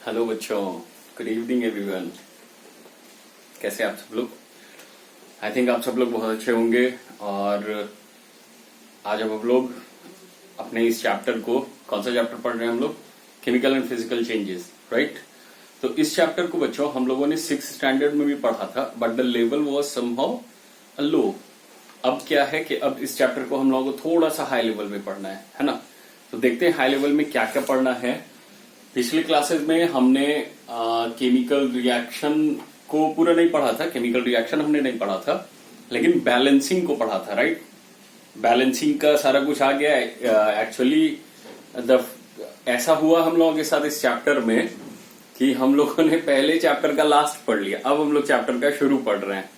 Hello बच्चों, good evening everyone. कैसे आप सब लोग? आई थिंक आप सब लोग बहुत अच्छे होंगे। और आज हम लोग अपने इस चैप्टर को, कौन सा चैप्टर पढ़ रहे हैं हम लोग? Chemical and physical changes, right? तो इस चैप्टर को बच्चों हम लोगों ने 6th स्टैंडर्ड में भी पढ़ा था, but the level was somehow low. अब क्या है कि अब इस चैप्टर को हम लोगों को थोड़ा सा हाई लेवल में पढ़ना है ना? तो देखते हैं हाई लेवल में क्या क्या पढ़ना है। पिछले क्लासेस में हमने केमिकल रिएक्शन को पूरा नहीं पढ़ा था, केमिकल रिएक्शन हमने नहीं पढ़ा था, लेकिन बैलेंसिंग को पढ़ा था, राइट? बैलेंसिंग का सारा कुछ आ गया। एक्चुअली ऐसा हुआ हम लोगों के साथ इस चैप्टर में कि हम लोगों ने पहले चैप्टर का लास्ट पढ़ लिया, अब हम लोग चैप्टर का शुरू पढ़ रहे हैं।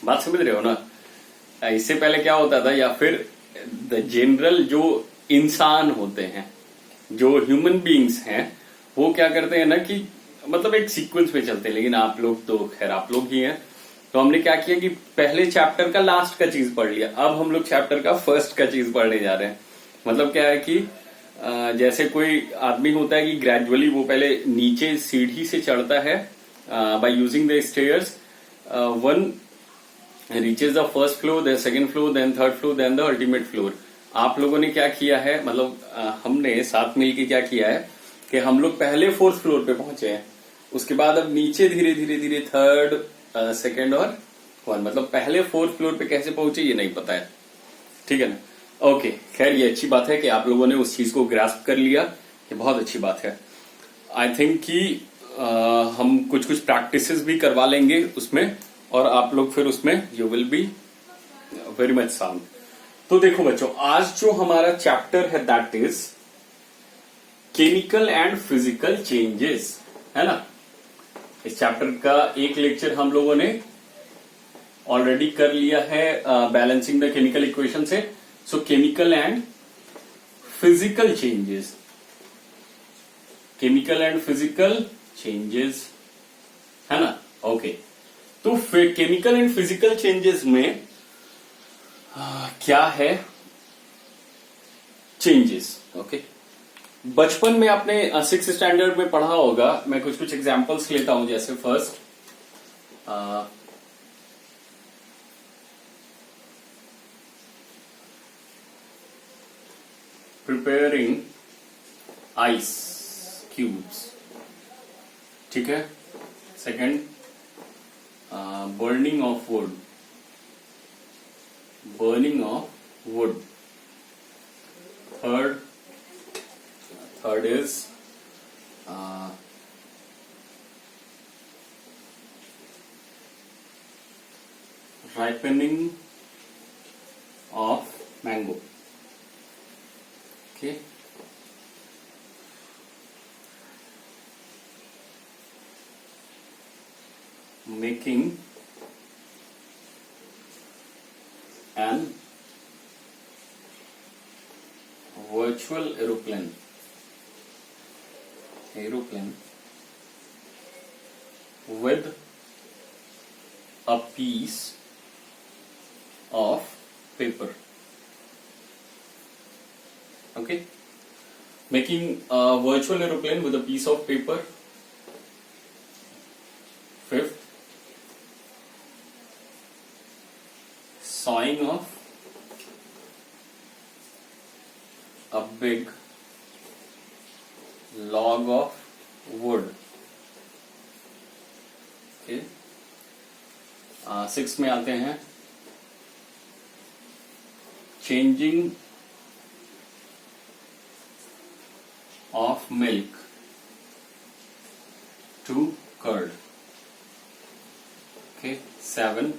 बात समझ रहे हो ना? इससे पहले क्या होता था, या फिर द जनरल जो इंसान होते हैं, जो ह्यूमन बीइंग्स हैं, वो क्या करते हैं ना कि मतलब एक सीक्वेंस में चलते हैं। लेकिन आप लोग तो खैर आप लोग ही हैं, तो हमने क्या किया कि पहले चैप्टर का लास्ट का चीज पढ़ लिया, अब हम लोग चैप्टर का फर्स्ट का चीज पढ़ने जा रहे हैं। मतलब क्या है कि जैसे कोई आदमी होता है कि ग्रेजुअली वो पहले नीचे सीढ़ी से चढ़ता है by using the stairs, one reaches the first floor, then second floor, then third floor, then the ultimate floor. आप लोगों ने क्या किया है, मतलब हमने साथ मिलकर क्या किया है कि हम लोग पहले 4th फ्लोर पे पहुंचे हैं, उसके बाद अब नीचे धीरे धीरे धीरे 3rd, 2nd और 1, मतलब पहले 4th फ्लोर पे कैसे पहुंचे ये नहीं पता है, ठीक है ना? ओके, खैर ये अच्छी बात है कि आप लोगों ने उस चीज को ग्रास्प कर लिया, ये बहुत अच्छी बात है। आई थिंक कि हम कुछ कुछ प्रैक्टिसेस भी करवा लेंगे उसमें, और आप लोग फिर उसमें you will be very much sound. तो देखो बच्चों, आज जो हमारा चैप्टर है that is chemical and physical changes, है ना? इस चैप्टर का एक लेक्चर हम लोगों ने ऑलरेडी कर लिया है, बैलेंसिंग द केमिकल इक्वेशन से। सो chemical and physical changes, chemical and physical changes, है ना? ओके, तो फिर केमिकल एंड फिजिकल चेंजेस में क्या है चेंजेस? ओके, बचपन में आपने 6th स्टैंडर्ड में पढ़ा होगा। मैं कुछ कुछ एग्जांपल्स लेता हूं, जैसे फर्स्ट प्रिपेयरिंग आइस क्यूब्स, ठीक है? Second, burning of would, burning of would. Third is ripening of mango. Okay, making an virtual aeroplane with a piece of paper. Okay, making a virtual aeroplane with a piece of paper. Fifth, sawing off a big log of wood. Okay, 6 में आते हैं, changing of milk to curd. Okay, 7,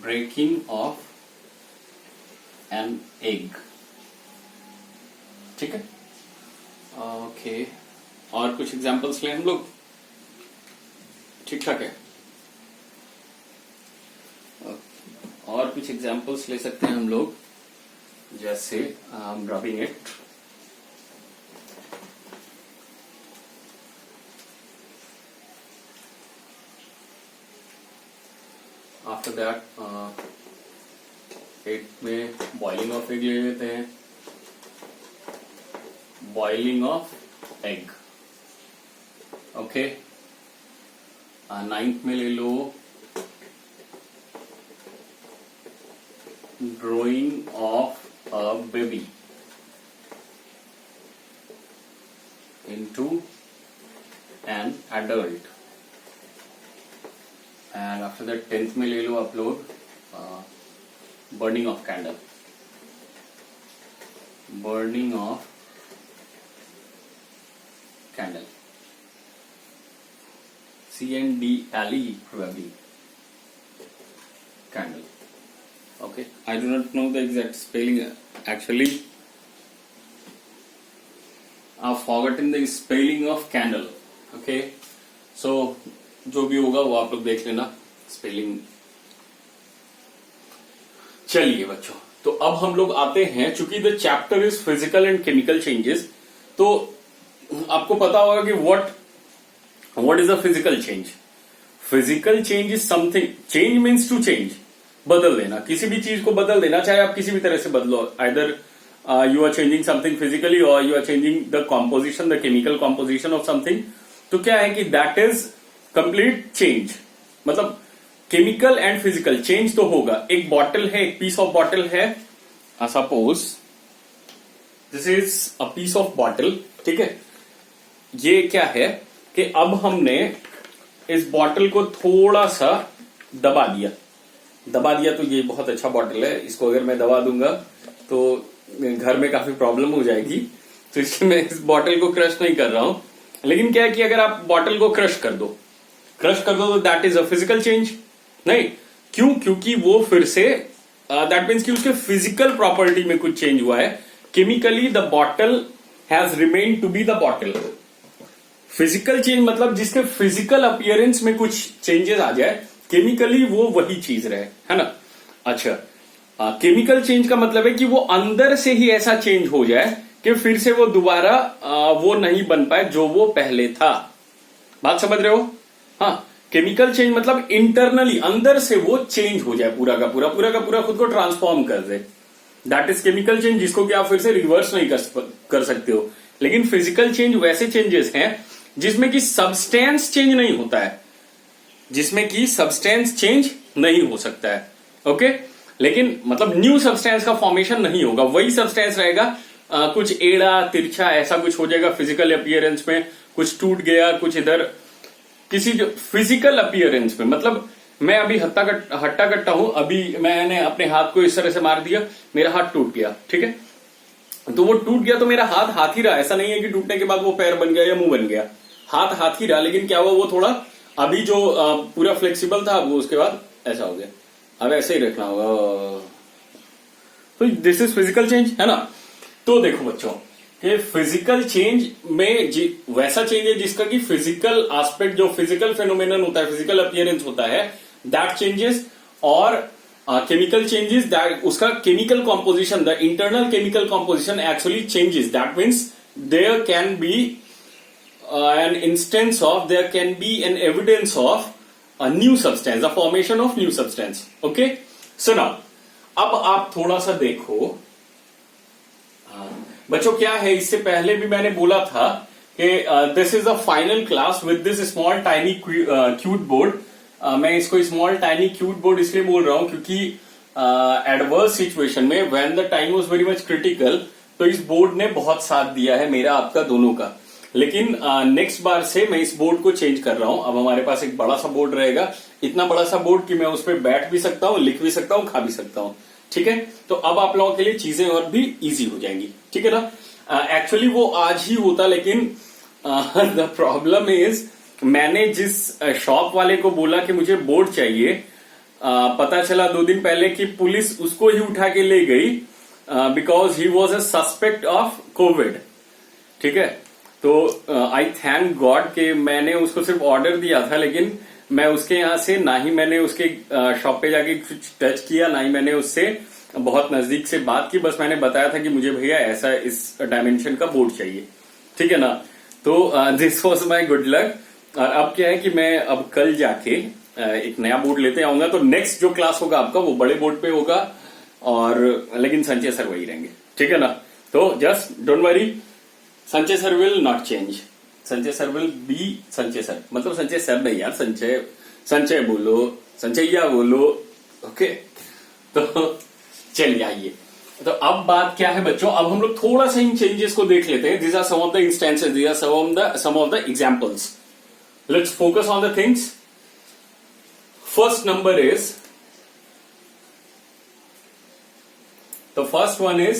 breaking of an egg. ठीक है? Okay, और कुछ examples लें हम लोग, ठीक ठाक है? और कुछ एग्जांपल्स ले सकते हैं हम लोग, जैसे rubbing it, after that egg में बॉइलिंग ऑफ एग ले लेते हैं, boiling of egg. Okay, 9th में ले लो growing of a baby into an adult, and after that 10th में ले लो आप लोग burning of candle, burning of candle, CNDLE probably, candle. Okay, I do not know the exact spelling actually. I've forgotten the spelling of candle. Okay, so जो भी होगा वो आप लोग देख लेना स्पेलिंग। चलिए बच्चों, तो अब हम लोग आते हैं, चूंकि the chapter is physical and chemical changes, तो आपको पता होगा कि what is a physical change. Physical change is something, change means to change, बदल देना, किसी भी चीज को बदल देना, चाहे आप किसी भी तरह से बदलो, either you are changing something physically और you are changing the composition, the chemical composition of something. तो क्या है कि दैट इज कंप्लीट चेंज, मतलब केमिकल एंड फिजिकल चेंज तो होगा। एक बॉटल है, एक पीस ऑफ बॉटल है, suppose this is a piece of bottle, ठीक है। ये क्या है कि अब हमने इस बॉटल को थोड़ा सा दबा दिया, तो ये बहुत अच्छा बॉटल है, इसको अगर मैं दबा दूंगा तो घर में काफी प्रॉब्लम हो जाएगी, तो इसलिए मैं इस बॉटल को क्रश नहीं कर रहा हूं। लेकिन क्या है कि अगर आप बॉटल को क्रश कर दो तो that is a physical change. नहीं, क्यों? क्योंकि वो फिर से दैट मीन्स कि उसके फिजिकल प्रॉपर्टी में कुछ चेंज हुआ है। Chemically the bottle has remain to be the bottle. Physical change मतलब जिसके फिजिकल अपीयरेंस में कुछ चेंजेस आ जाए, केमिकली वो वही चीज रहे, है ना। अच्छा, केमिकल चेंज का मतलब है कि वो अंदर से ही ऐसा चेंज हो जाए कि फिर से वो दोबारा वो नहीं बन पाए जो वो पहले था। बात समझ रहे हो? हाँ, केमिकल चेंज मतलब इंटरनली अंदर से वो चेंज हो जाए, पूरा का पूरा खुद को ट्रांसफॉर्म कर दे, दैट इज केमिकल चेंज, जिसको कि आप फिर से रिवर्स नहीं कर सकते हो। लेकिन फिजिकल चेंज वैसे चेंजेस हैं जिसमें कि सब्सटेंस चेंज नहीं होता है, जिसमें कि सब्सटेंस चेंज नहीं हो सकता है। ओके, लेकिन मतलब न्यू सब्सटेंस का फॉर्मेशन नहीं होगा, वही सब्सटेंस रहेगा, कुछ एड़ा तिरछा ऐसा कुछ हो जाएगा फिजिकल अपीयरेंस में, कुछ टूट गया, कुछ इधर किसी जो फिजिकल अपीयरेंस में। मतलब मैं अभी हट्टा कट्टा हूं, अभी मैंने अपने हाथ को इस तरह से मार दिया, मेरा हाथ टूट गया, ठीक है। तो वो टूट गया तो मेरा हाथ ही रहा, ऐसा नहीं है कि टूटने के बाद वो पैर बन गया या मुंह बन गया, हाथ ही रहा। लेकिन क्या हुआ, वो थोड़ा अभी जो पूरा फ्लेक्सिबल था वो उसके बाद ऐसा हो गया, अब ऐसे ही रखना होगा। तो दिस इज फिजिकल चेंज, है ना। तो देखो बच्चों कि फिजिकल चेंज में वैसा चेंज है जिसका कि फिजिकल एस्पेक्ट, जो फिजिकल फेनोमेनन होता है, फिजिकल अपीयरेंस होता है, दैट चेंजेस। और केमिकल चेंजेस, दैट उसका chemical composition, the internal chemical composition actually changes. That means there can be an instance of, there can be an evidence of a new substance, the formation of new substance. Okay, so now अब आप थोड़ा सा देखो बच्चों, क्या है, इससे पहले भी मैंने बोला था कि this is a final class with this small tiny cute board. मैं इसको स्मॉल टाइनी क्यूट बोर्ड इसलिए बोल रहा हूं क्योंकि एडवर्स सिचुएशन में when the time was very much critical, तो इस बोर्ड ने बहुत साथ दिया है मेरा, आपका, दोनों का। लेकिन नेक्स्ट बार से मैं इस बोर्ड को चेंज कर रहा हूं। अब हमारे पास एक बड़ा सा बोर्ड रहेगा, इतना बड़ा सा बोर्ड कि मैं उस पर बैठ भी सकता हूं, लिख भी सकता हूं, खा भी सकता हूं, ठीक है। तो अब आप लोगों के लिए चीजें और भी इजी हो जाएंगी, ठीक है ना। एक्चुअली वो आज ही होता, लेकिन द प्रॉब्लम इज मैंने जिस शॉप वाले को बोला कि मुझे बोर्ड चाहिए, पता चला 2 दिन पहले कि पुलिस उसको ही उठा के ले गई because he was a suspect of Covid, ठीक है। तो आई थैंक गॉड कि मैंने उसको सिर्फ ऑर्डर दिया था, लेकिन मैं उसके यहां से ना ही मैंने उसके शॉप पे जाके कुछ टच किया, ना ही मैंने उससे बहुत नजदीक से बात की। बस मैंने बताया था कि मुझे भैया ऐसा इस डायमेंशन का बोर्ड चाहिए, ठीक है ना। तो this was my good luck. और अब क्या है कि मैं अब कल जाके एक नया बोर्ड लेते आऊंगा। तो नेक्स्ट जो क्लास होगा आपका वो बड़े बोर्ड पे होगा, और लेकिन संजय सर वही रहेंगे, ठीक है ना। तो जस्ट डोंट वरी, संचय सर विल नॉट चेंज, संचय सर विल बी संचय सर, मतलब संचय सर नहीं यार, संचय बोलो, संचय्या बोलो। ओके, तो चलिए आइए, तो अब बात क्या है बच्चों, अब हम लोग थोड़ा सा इन चेंजेस को देख लेते हैं। These are some of the instances, these are some of the examples. Let's focus on the things. First number is, the first one is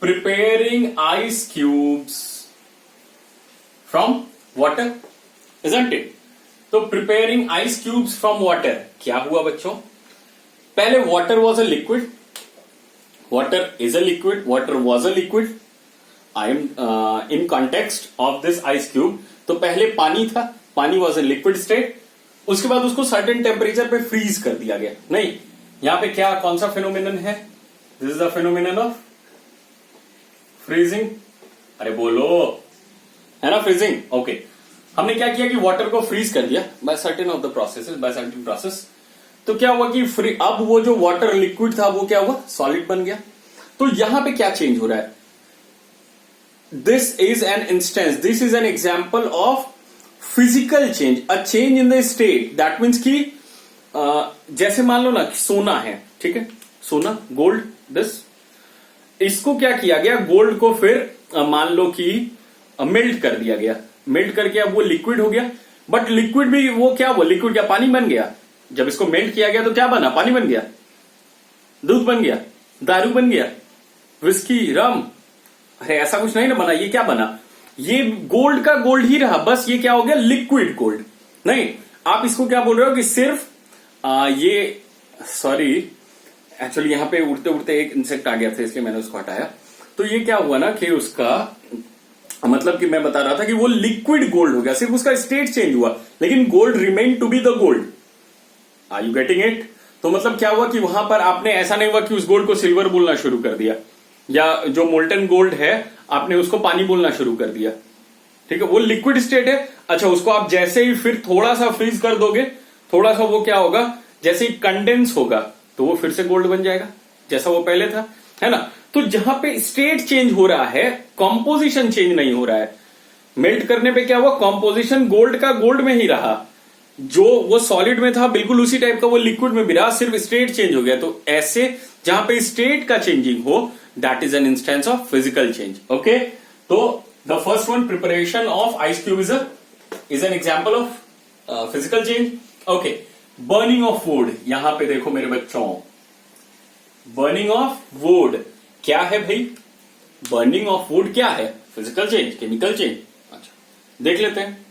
preparing ice cubes from water, isn't it? तो preparing ice cubes from water क्या हुआ बच्चों? पहले water was a liquid, water is a liquid, water was a liquid. I am in context of this ice cube. तो पहले पानी था, पानी was a liquid state, उसके बाद उसको certain temperature पे freeze कर दिया गया। नहीं, यहां पे क्या, कौन सा फिनोमिनन है? This is the phenomenon of freezing. अरे बोलो, है ना फ्रीजिंग। ओके, हमने क्या किया कि वाटर को फ्रीज कर दिया by certain of the processes, by certain process. तो क्या हुआ कि अब वो जो वाटर लिक्विड था वो क्या हुआ, सॉलिड बन गया। तो यहां पे क्या चेंज हो रहा है? This is an instance, this is an example of physical change, a change in the state. That means की जैसे मान लो ना कि सोना है, ठीक है, सोना, गोल्ड, दिस, इसको क्या किया गया, गोल्ड को फिर मान लो कि मेल्ट कर दिया गया, मेल्ट करके अब वो लिक्विड हो गया। बट लिक्विड भी वो क्या, वो लिक्विड क्या, पानी बन गया। जब इसको मेल्ट किया गया तो क्या बना, पानी बन गया, दूध बन गया, दारू बन गया, विस्की, रम, अरे ऐसा कुछ नहीं ना बना। ये क्या बना, ये गोल्ड का गोल्ड ही रहा, बस ये क्या हो गया, लिक्विड गोल्ड। नहीं, आप इसको क्या बोल रहे हो कि सिर्फ ये, सॉरी एक्चुअली यहां पे उड़ते उड़ते एक इंसेक्ट आ गया था इसलिए मैंने उसको हटाया। तो ये क्या हुआ ना कि उसका मतलब कि मैं बता रहा था कि वो लिक्विड गोल्ड हो गया, सिर्फ उसका स्टेट चेंज हुआ, लेकिन gold remain to be the gold. Are you getting it? तो मतलब क्या हुआ कि वहां पर आपने, ऐसा नहीं हुआ कि उस गोल्ड को सिल्वर बोलना शुरू कर दिया, या जो मोल्टन गोल्ड है आपने उसको पानी बोलना शुरू कर दिया, ठीक है, वो लिक्विड स्टेट है। अच्छा, उसको आप जैसे ही फिर थोड़ा सा फ्रीज कर दोगे, थोड़ा सा वो क्या होगा, जैसे ही कंडेंस होगा तो वो फिर से गोल्ड बन जाएगा जैसा वो पहले था, है ना। तो जहां पे स्टेट चेंज हो रहा है, कॉम्पोजिशन चेंज नहीं हो रहा है। मेल्ट करने पे क्या हुआ, कॉम्पोजिशन गोल्ड का गोल्ड में ही रहा, जो वो सॉलिड में था बिल्कुल उसी टाइप का वो लिक्विड में भी रहा, सिर्फ स्टेट चेंज हो गया। तो ऐसे जहां पे स्टेट का चेंजिंग हो, that is an instance of physical change. Okay, तो the first one, preparation of ice cube is an example of physical change. Okay, burning of wood, यहां पे देखो मेरे बच्चों, बर्निंग ऑफ वुड क्या है भाई, बर्निंग ऑफ वुड क्या है, फिजिकल चेंज, केमिकल चेंज। अच्छा, देख लेते हैं।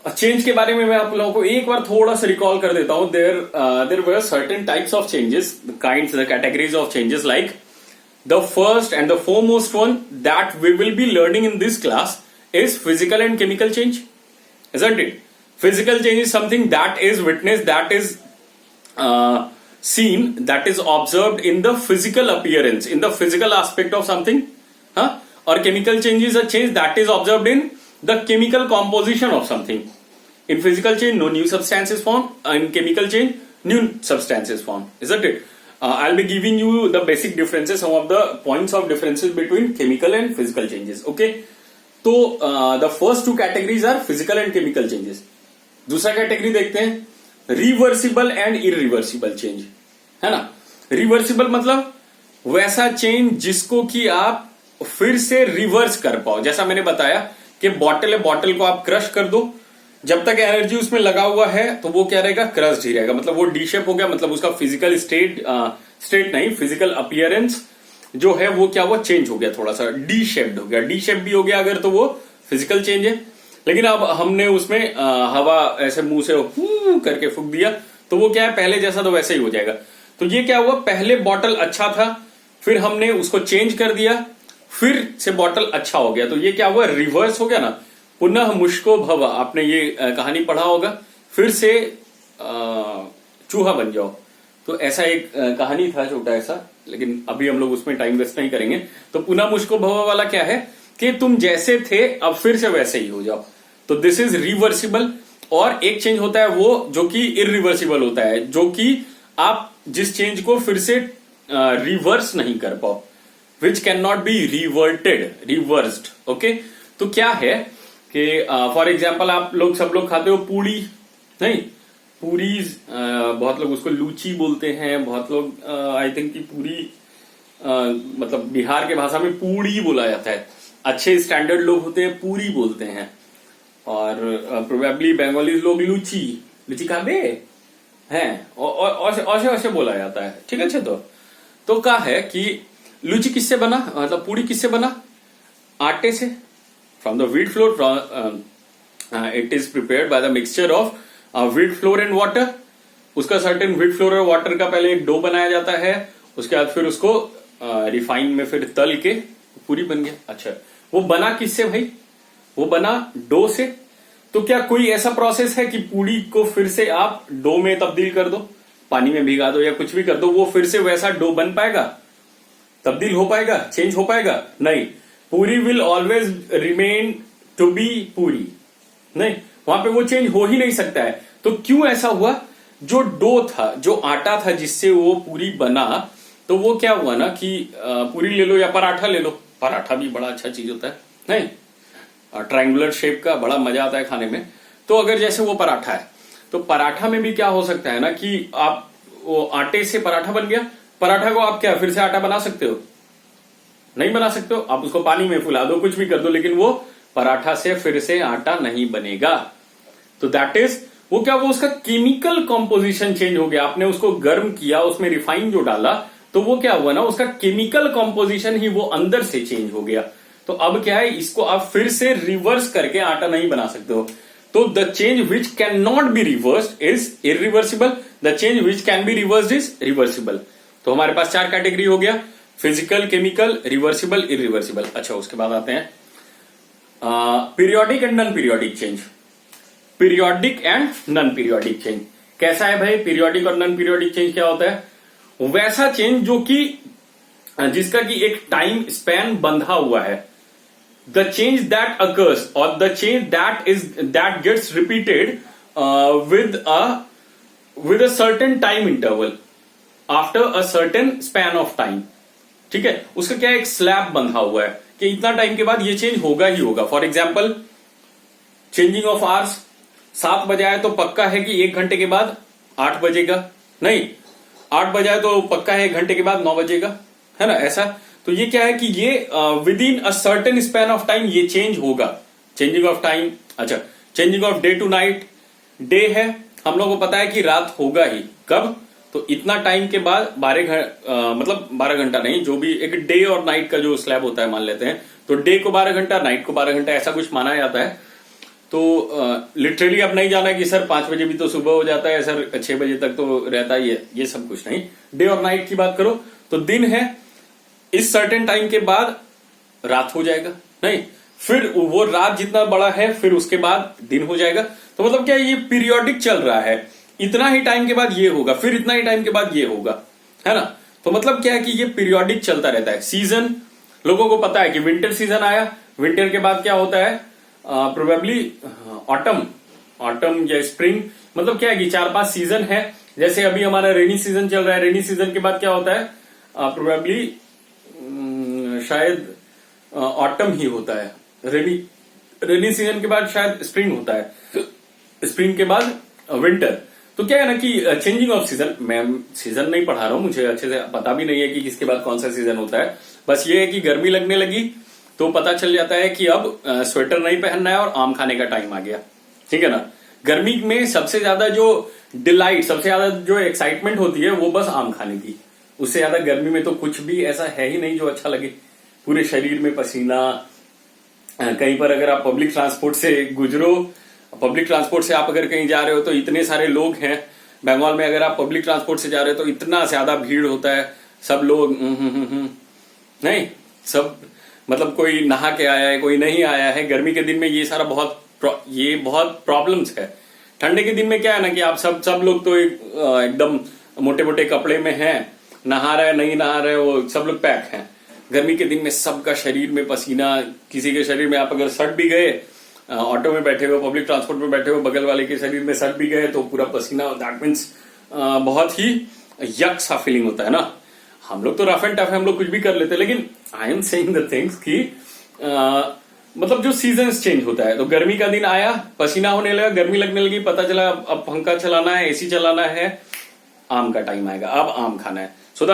चेंज के बारे में मैं आप लोगों को एक बार थोड़ा सा रिकॉल कर देता हूं। There were certain types of changes, the kinds, the categories of changes, like the first and the foremost one that we will be learning in this class is physical and chemical change, isn't it? Physical change is something that is witnessed, that is seen, that is observed in the physical appearance, in the physical aspect of something. Or chemical change is a change that is observed in the chemical composition of something. In physical change, no new substance is formed. In chemical change, new substance is formed, isn't it? I'll be giving you the basic differences, some of the points of differences between chemical and physical changes. Okay? तो the first two categories are physical and chemical changes. दूसरा category देखते हैं, reversible and irreversible change, है ना। Reversible मतलब वैसा change जिसको कि आप फिर से रिवर्स कर पाओ। जैसा मैंने बताया कि बॉटल है, बॉटल को आप क्रश कर दो, जब तक एनर्जी उसमें लगा हुआ है तो वो क्या रहेगा, क्रश्ड ही रहेगा, मतलब वो डी शेप हो गया, मतलब उसका फिजिकल स्टेट नहीं, फिजिकल अपीयरेंस जो है वो क्या हुआ, चेंज हो गया, थोड़ा सा डी शेप्ड हो गया। डी शेप भी हो गया अगर, तो वो फिजिकल चेंज है। लेकिन अब हमने उसमें हवा ऐसे मुंह से करके फूंक दिया तो वो क्या है, पहले जैसा तो वैसे ही हो जाएगा। तो ये क्या हुआ, पहले बॉटल अच्छा था, फिर हमने उसको चेंज कर दिया, फिर से बॉटल अच्छा हो गया, तो ये क्या हुआ, रिवर्स हो गया ना। पुनः मुश्को भव, आपने ये कहानी पढ़ा होगा, फिर से चूहा बन जाओ, तो ऐसा एक कहानी था छोटा ऐसा, लेकिन अभी हम लोग उसमें टाइम वेस्ट नहीं करेंगे। तो पुनः मुश्को भव वाला क्या है कि तुम जैसे थे अब फिर से वैसे ही हो जाओ, तो दिस इज रिवर्सिबल। और एक चेंज होता है वो जो कि इरिवर्सिबल होता है, जो कि आप जिस चेंज को फिर से रिवर्स नहीं कर पाओ, which can not be reversed. Okay, तो क्या है कि फॉर एग्जाम्पल आप लोग सब लोग खाते हो पूड़ी, नहीं पूरी, बहुत लोग उसको लूची बोलते हैं, बहुत लोग आई थिंक कि पूरी मतलब बिहार के भाषा में पूड़ी बोला जाता है। अच्छे स्टैंडर्ड लोग होते हैं पूरी बोलते हैं, और प्रोबेबली बंगाली लोग लूची लूची खाते हैं और ऐसे बोला जाता है। ठीक है, तो क्या है कि लूची किससे बना, मतलब पूड़ी किससे बना, आटे से, from the wheat flour, it is prepared by the mixture of wheat flour and water. उसका सर्टेन व्हीट फ्लोर और वाटर का पहले एक डो बनाया जाता है, उसके बाद फिर उसको रिफाइन में फिर तल के पूरी बन गया। अच्छा, वो बना किससे भाई, वो बना डो से। तो क्या कोई ऐसा प्रोसेस है कि पूड़ी को फिर से आप डो में तब्दील कर दो, पानी में भिगा दो या कुछ भी कर दो, वो फिर से वैसा डो बन पाएगा, तब्दील हो पाएगा, चेंज हो पाएगा? नहीं, puri will always remain to be puri, नहीं, वहां पे वो चेंज हो ही नहीं सकता है। तो क्यों ऐसा हुआ, जो डो था, जो आटा था जिससे वो पूरी बना, तो वो क्या हुआ ना कि पूरी ले लो या पराठा ले लो, पराठा भी बड़ा अच्छा चीज होता है, नहीं, ट्रायंगुलर शेप का, बड़ा मजा आता है खाने में। तो अगर जैसे वो पराठा है, तो पराठा में भी क्या हो सकता है ना कि आप वो आटे से पराठा बन गया, पराठा को आप क्या फिर से आटा बना सकते हो? नहीं बना सकते हो। आप उसको पानी में फुला दो, कुछ भी कर दो, लेकिन वो पराठा से फिर से आटा नहीं बनेगा। तो दैट इज वो क्या, वो उसका केमिकल कॉम्पोजिशन चेंज हो गया। आपने उसको गर्म किया, उसमें रिफाइन जो डाला, तो वो क्या हुआ ना, उसका केमिकल कॉम्पोजिशन ही वो अंदर से चेंज हो गया। तो अब क्या है, इसको आप फिर से रिवर्स करके आटा नहीं बना सकते हो। तो the change which can not be reversed is irreversible, the change which can be reversed is reversible. तो हमारे पास 4 कैटेगरी हो गया, फिजिकल, केमिकल, रिवर्सिबल, इरिवर्सिबल। अच्छा, उसके बाद आते हैं periodic and non periodic change. Periodic and non periodic change कैसा है भाई? पीरियोडिक और नॉन पीरियोडिक चेंज क्या होता है? वैसा चेंज जो कि जिसका कि एक टाइम स्पैन बंधा हुआ है। द चेंज दैट अकर्स और the change that gets repeated with a certain time interval after a certain span of time. ठीक है, उसका क्या एक स्लैब बंधा हुआ है कि इतना टाइम के बाद ये चेंज होगा ही होगा। For example, changing of hours, 7 बजे आए तो पक्का है कि 1 घंटे के बाद 8 बजेगा, नहीं 8 बजे आए तो पक्का है 1 घंटे के बाद 9 बजेगा, है ना, ऐसा। तो ये क्या है कि ये within a certain span of time ये चेंज होगा। चेंजिंग ऑफ टाइम, अच्छा, changing of day to night, day है, हम लोगों को पता है कि रात होगा ही, कब? तो इतना टाइम के बाद 12 घंटा नहीं, जो भी एक डे और नाइट का जो स्लैब होता है मान लेते हैं, तो डे को 12 घंटा, नाइट को 12 घंटा, ऐसा कुछ माना जाता है। तो लिटरली अब नहीं जाना कि सर 5 बजे भी तो सुबह हो जाता है, सर 6 बजे तक तो रहता ही है, ये सब कुछ नहीं। डे और नाइट की बात करो तो दिन है, इस सर्टेन टाइम के बाद रात हो जाएगा, नहीं, फिर वो रात जितना बड़ा है फिर उसके बाद दिन हो जाएगा। तो मतलब क्या, ये पीरियोडिक चल रहा है, इतना ही टाइम के बाद ये होगा, फिर इतना ही टाइम के बाद ये होगा, है ना। तो मतलब क्या है कि ये पीरियोडिक चलता रहता है। सीजन, लोगों को पता है कि विंटर सीजन आया, विंटर के बाद क्या होता है, प्रोबेबली ऑटम या स्प्रिंग, मतलब क्या है कि 4-5 सीजन है। जैसे अभी हमारा रेनी सीजन चल रहा है, रेनी सीजन के बाद क्या होता है, प्रोबेबली शायद ऑटम ही होता है। रेनी सीजन के बाद शायद स्प्रिंग होता है, स्प्रिंग के बाद विंटर। तो क्या है ना कि चेंजिंग ऑफ सीजन, मैं सीजन नहीं पढ़ा रहा हूं, मुझे अच्छे से पता भी नहीं है कि किसके बाद कौन सा सीजन होता है। बस ये है कि गर्मी लगने लगी तो पता चल जाता है कि अब स्वेटर नहीं पहनना है और आम खाने का टाइम आ गया, ठीक है ना। गर्मी में सबसे ज्यादा जो डिलाइट, सबसे ज्यादा जो एक्साइटमेंट होती है वो बस आम खाने की। उससे ज्यादा गर्मी में तो कुछ भी ऐसा है ही नहीं जो अच्छा लगे। पूरे शरीर में पसीना, कहीं पर अगर आप पब्लिक ट्रांसपोर्ट से गुजरो, पब्लिक ट्रांसपोर्ट से आप अगर कहीं जा रहे हो तो इतने सारे लोग हैं। बंगाल में अगर आप पब्लिक ट्रांसपोर्ट से जा रहे हो तो इतना ज्यादा भीड़ होता है, सब लोग नहीं, सब मतलब कोई नहा के आया है, कोई नहीं आया है। गर्मी के दिन में ये सारा बहुत प्रॉब्लम्स है। ठंडे के दिन में क्या है ना कि आप सब लोग तो एकदम मोटे मोटे कपड़े में हैं, नहा रहे नहीं नहा रहे, वो सब लोग पैक हैं। गर्मी के दिन में सबका शरीर में पसीना, किसी के शरीर में आप अगर सट भी गए, ऑटो में बैठे हुए, पब्लिक ट्रांसपोर्ट में बैठे हुए, बगल वाले के शरीर में सट भी गए तो पूरा पसीना, दैट मीन्स बहुत ही यक सा फीलिंग होता है ना। हम लोग तो रफ एंड टफ है, हम लोग कुछ भी कर लेते हैं, लेकिन I am saying the things कि मतलब जो सीजन्स चेंज होता है, तो गर्मी का दिन आया, पसीना होने लगा, गर्मी लगने लगी, पता चला अब पंखा चलाना है, एसी चलाना है, आम का टाइम आएगा, अब आम खाना है. So the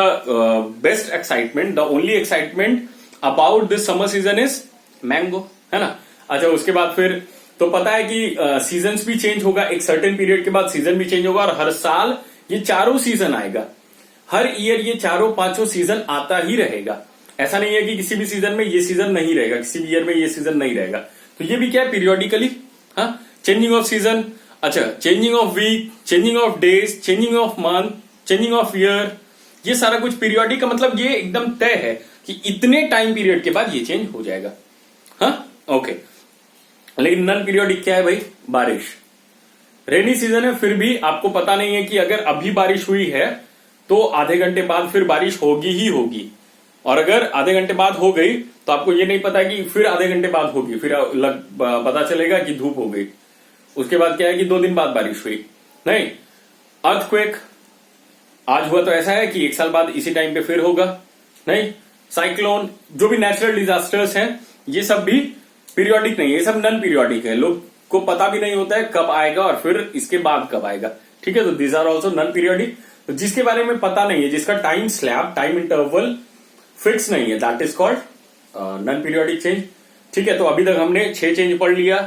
best excitement, the only excitement about this summer season is mango, है ना. अच्छा, उसके बाद फिर तो पता है कि सीजन्स भी चेंज होगा, एक सर्टेन पीरियड के बाद सीजन भी चेंज होगा, और हर साल ये चारों सीजन आएगा. हर ईयर ये चारों पांचों सीजन आता ही रहेगा. ऐसा नहीं है कि किसी भी सीजन में ये सीजन नहीं रहेगा, किसी भी ईयर में ये सीजन नहीं रहेगा. तो ये भी क्या है, पीरियोडिकली. हाँ, चेंजिंग ऑफ सीजन, अच्छा, changing of week, changing of days, changing of month, changing of year, ये सारा कुछ पीरियोडिक का मतलब ये एकदम तय है कि इतने टाइम पीरियड के बाद ये चेंज हो जाएगा. हाँ, ओके. लेकिन नॉन पीरियोडिक क्या है भाई, बारिश. रेनी सीजन है, फिर भी आपको पता नहीं है कि अगर अभी बारिश हुई है तो आधे घंटे बाद फिर बारिश होगी ही होगी, और अगर आधे घंटे बाद हो गई तो आपको ये नहीं पता कि फिर आधे घंटे बाद होगी, फिर पता चलेगा कि धूप हो गई. उसके बाद क्या है कि 2 दिन बाद बारिश हुई. नहीं, अर्थक्वेक आज हुआ तो ऐसा है कि 1 साल बाद इसी टाइम पे फिर होगा. नहीं, साइक्लोन, जो भी नेचुरल डिजास्टर्स हैं, ये सब भी पीरियोडिक नहीं है, ये सब नॉन पीरियोडिक है. लोग को पता भी नहीं होता है कब आएगा और फिर इसके बाद कब आएगा. ठीक है, तो these are also non periodic. तो जिसके बारे में पता नहीं है, जिसका time slab, time interval fix नहीं है, that is called non periodic change. ठीक है, तो अभी तक हमने 6 चेंज पढ़ लिया.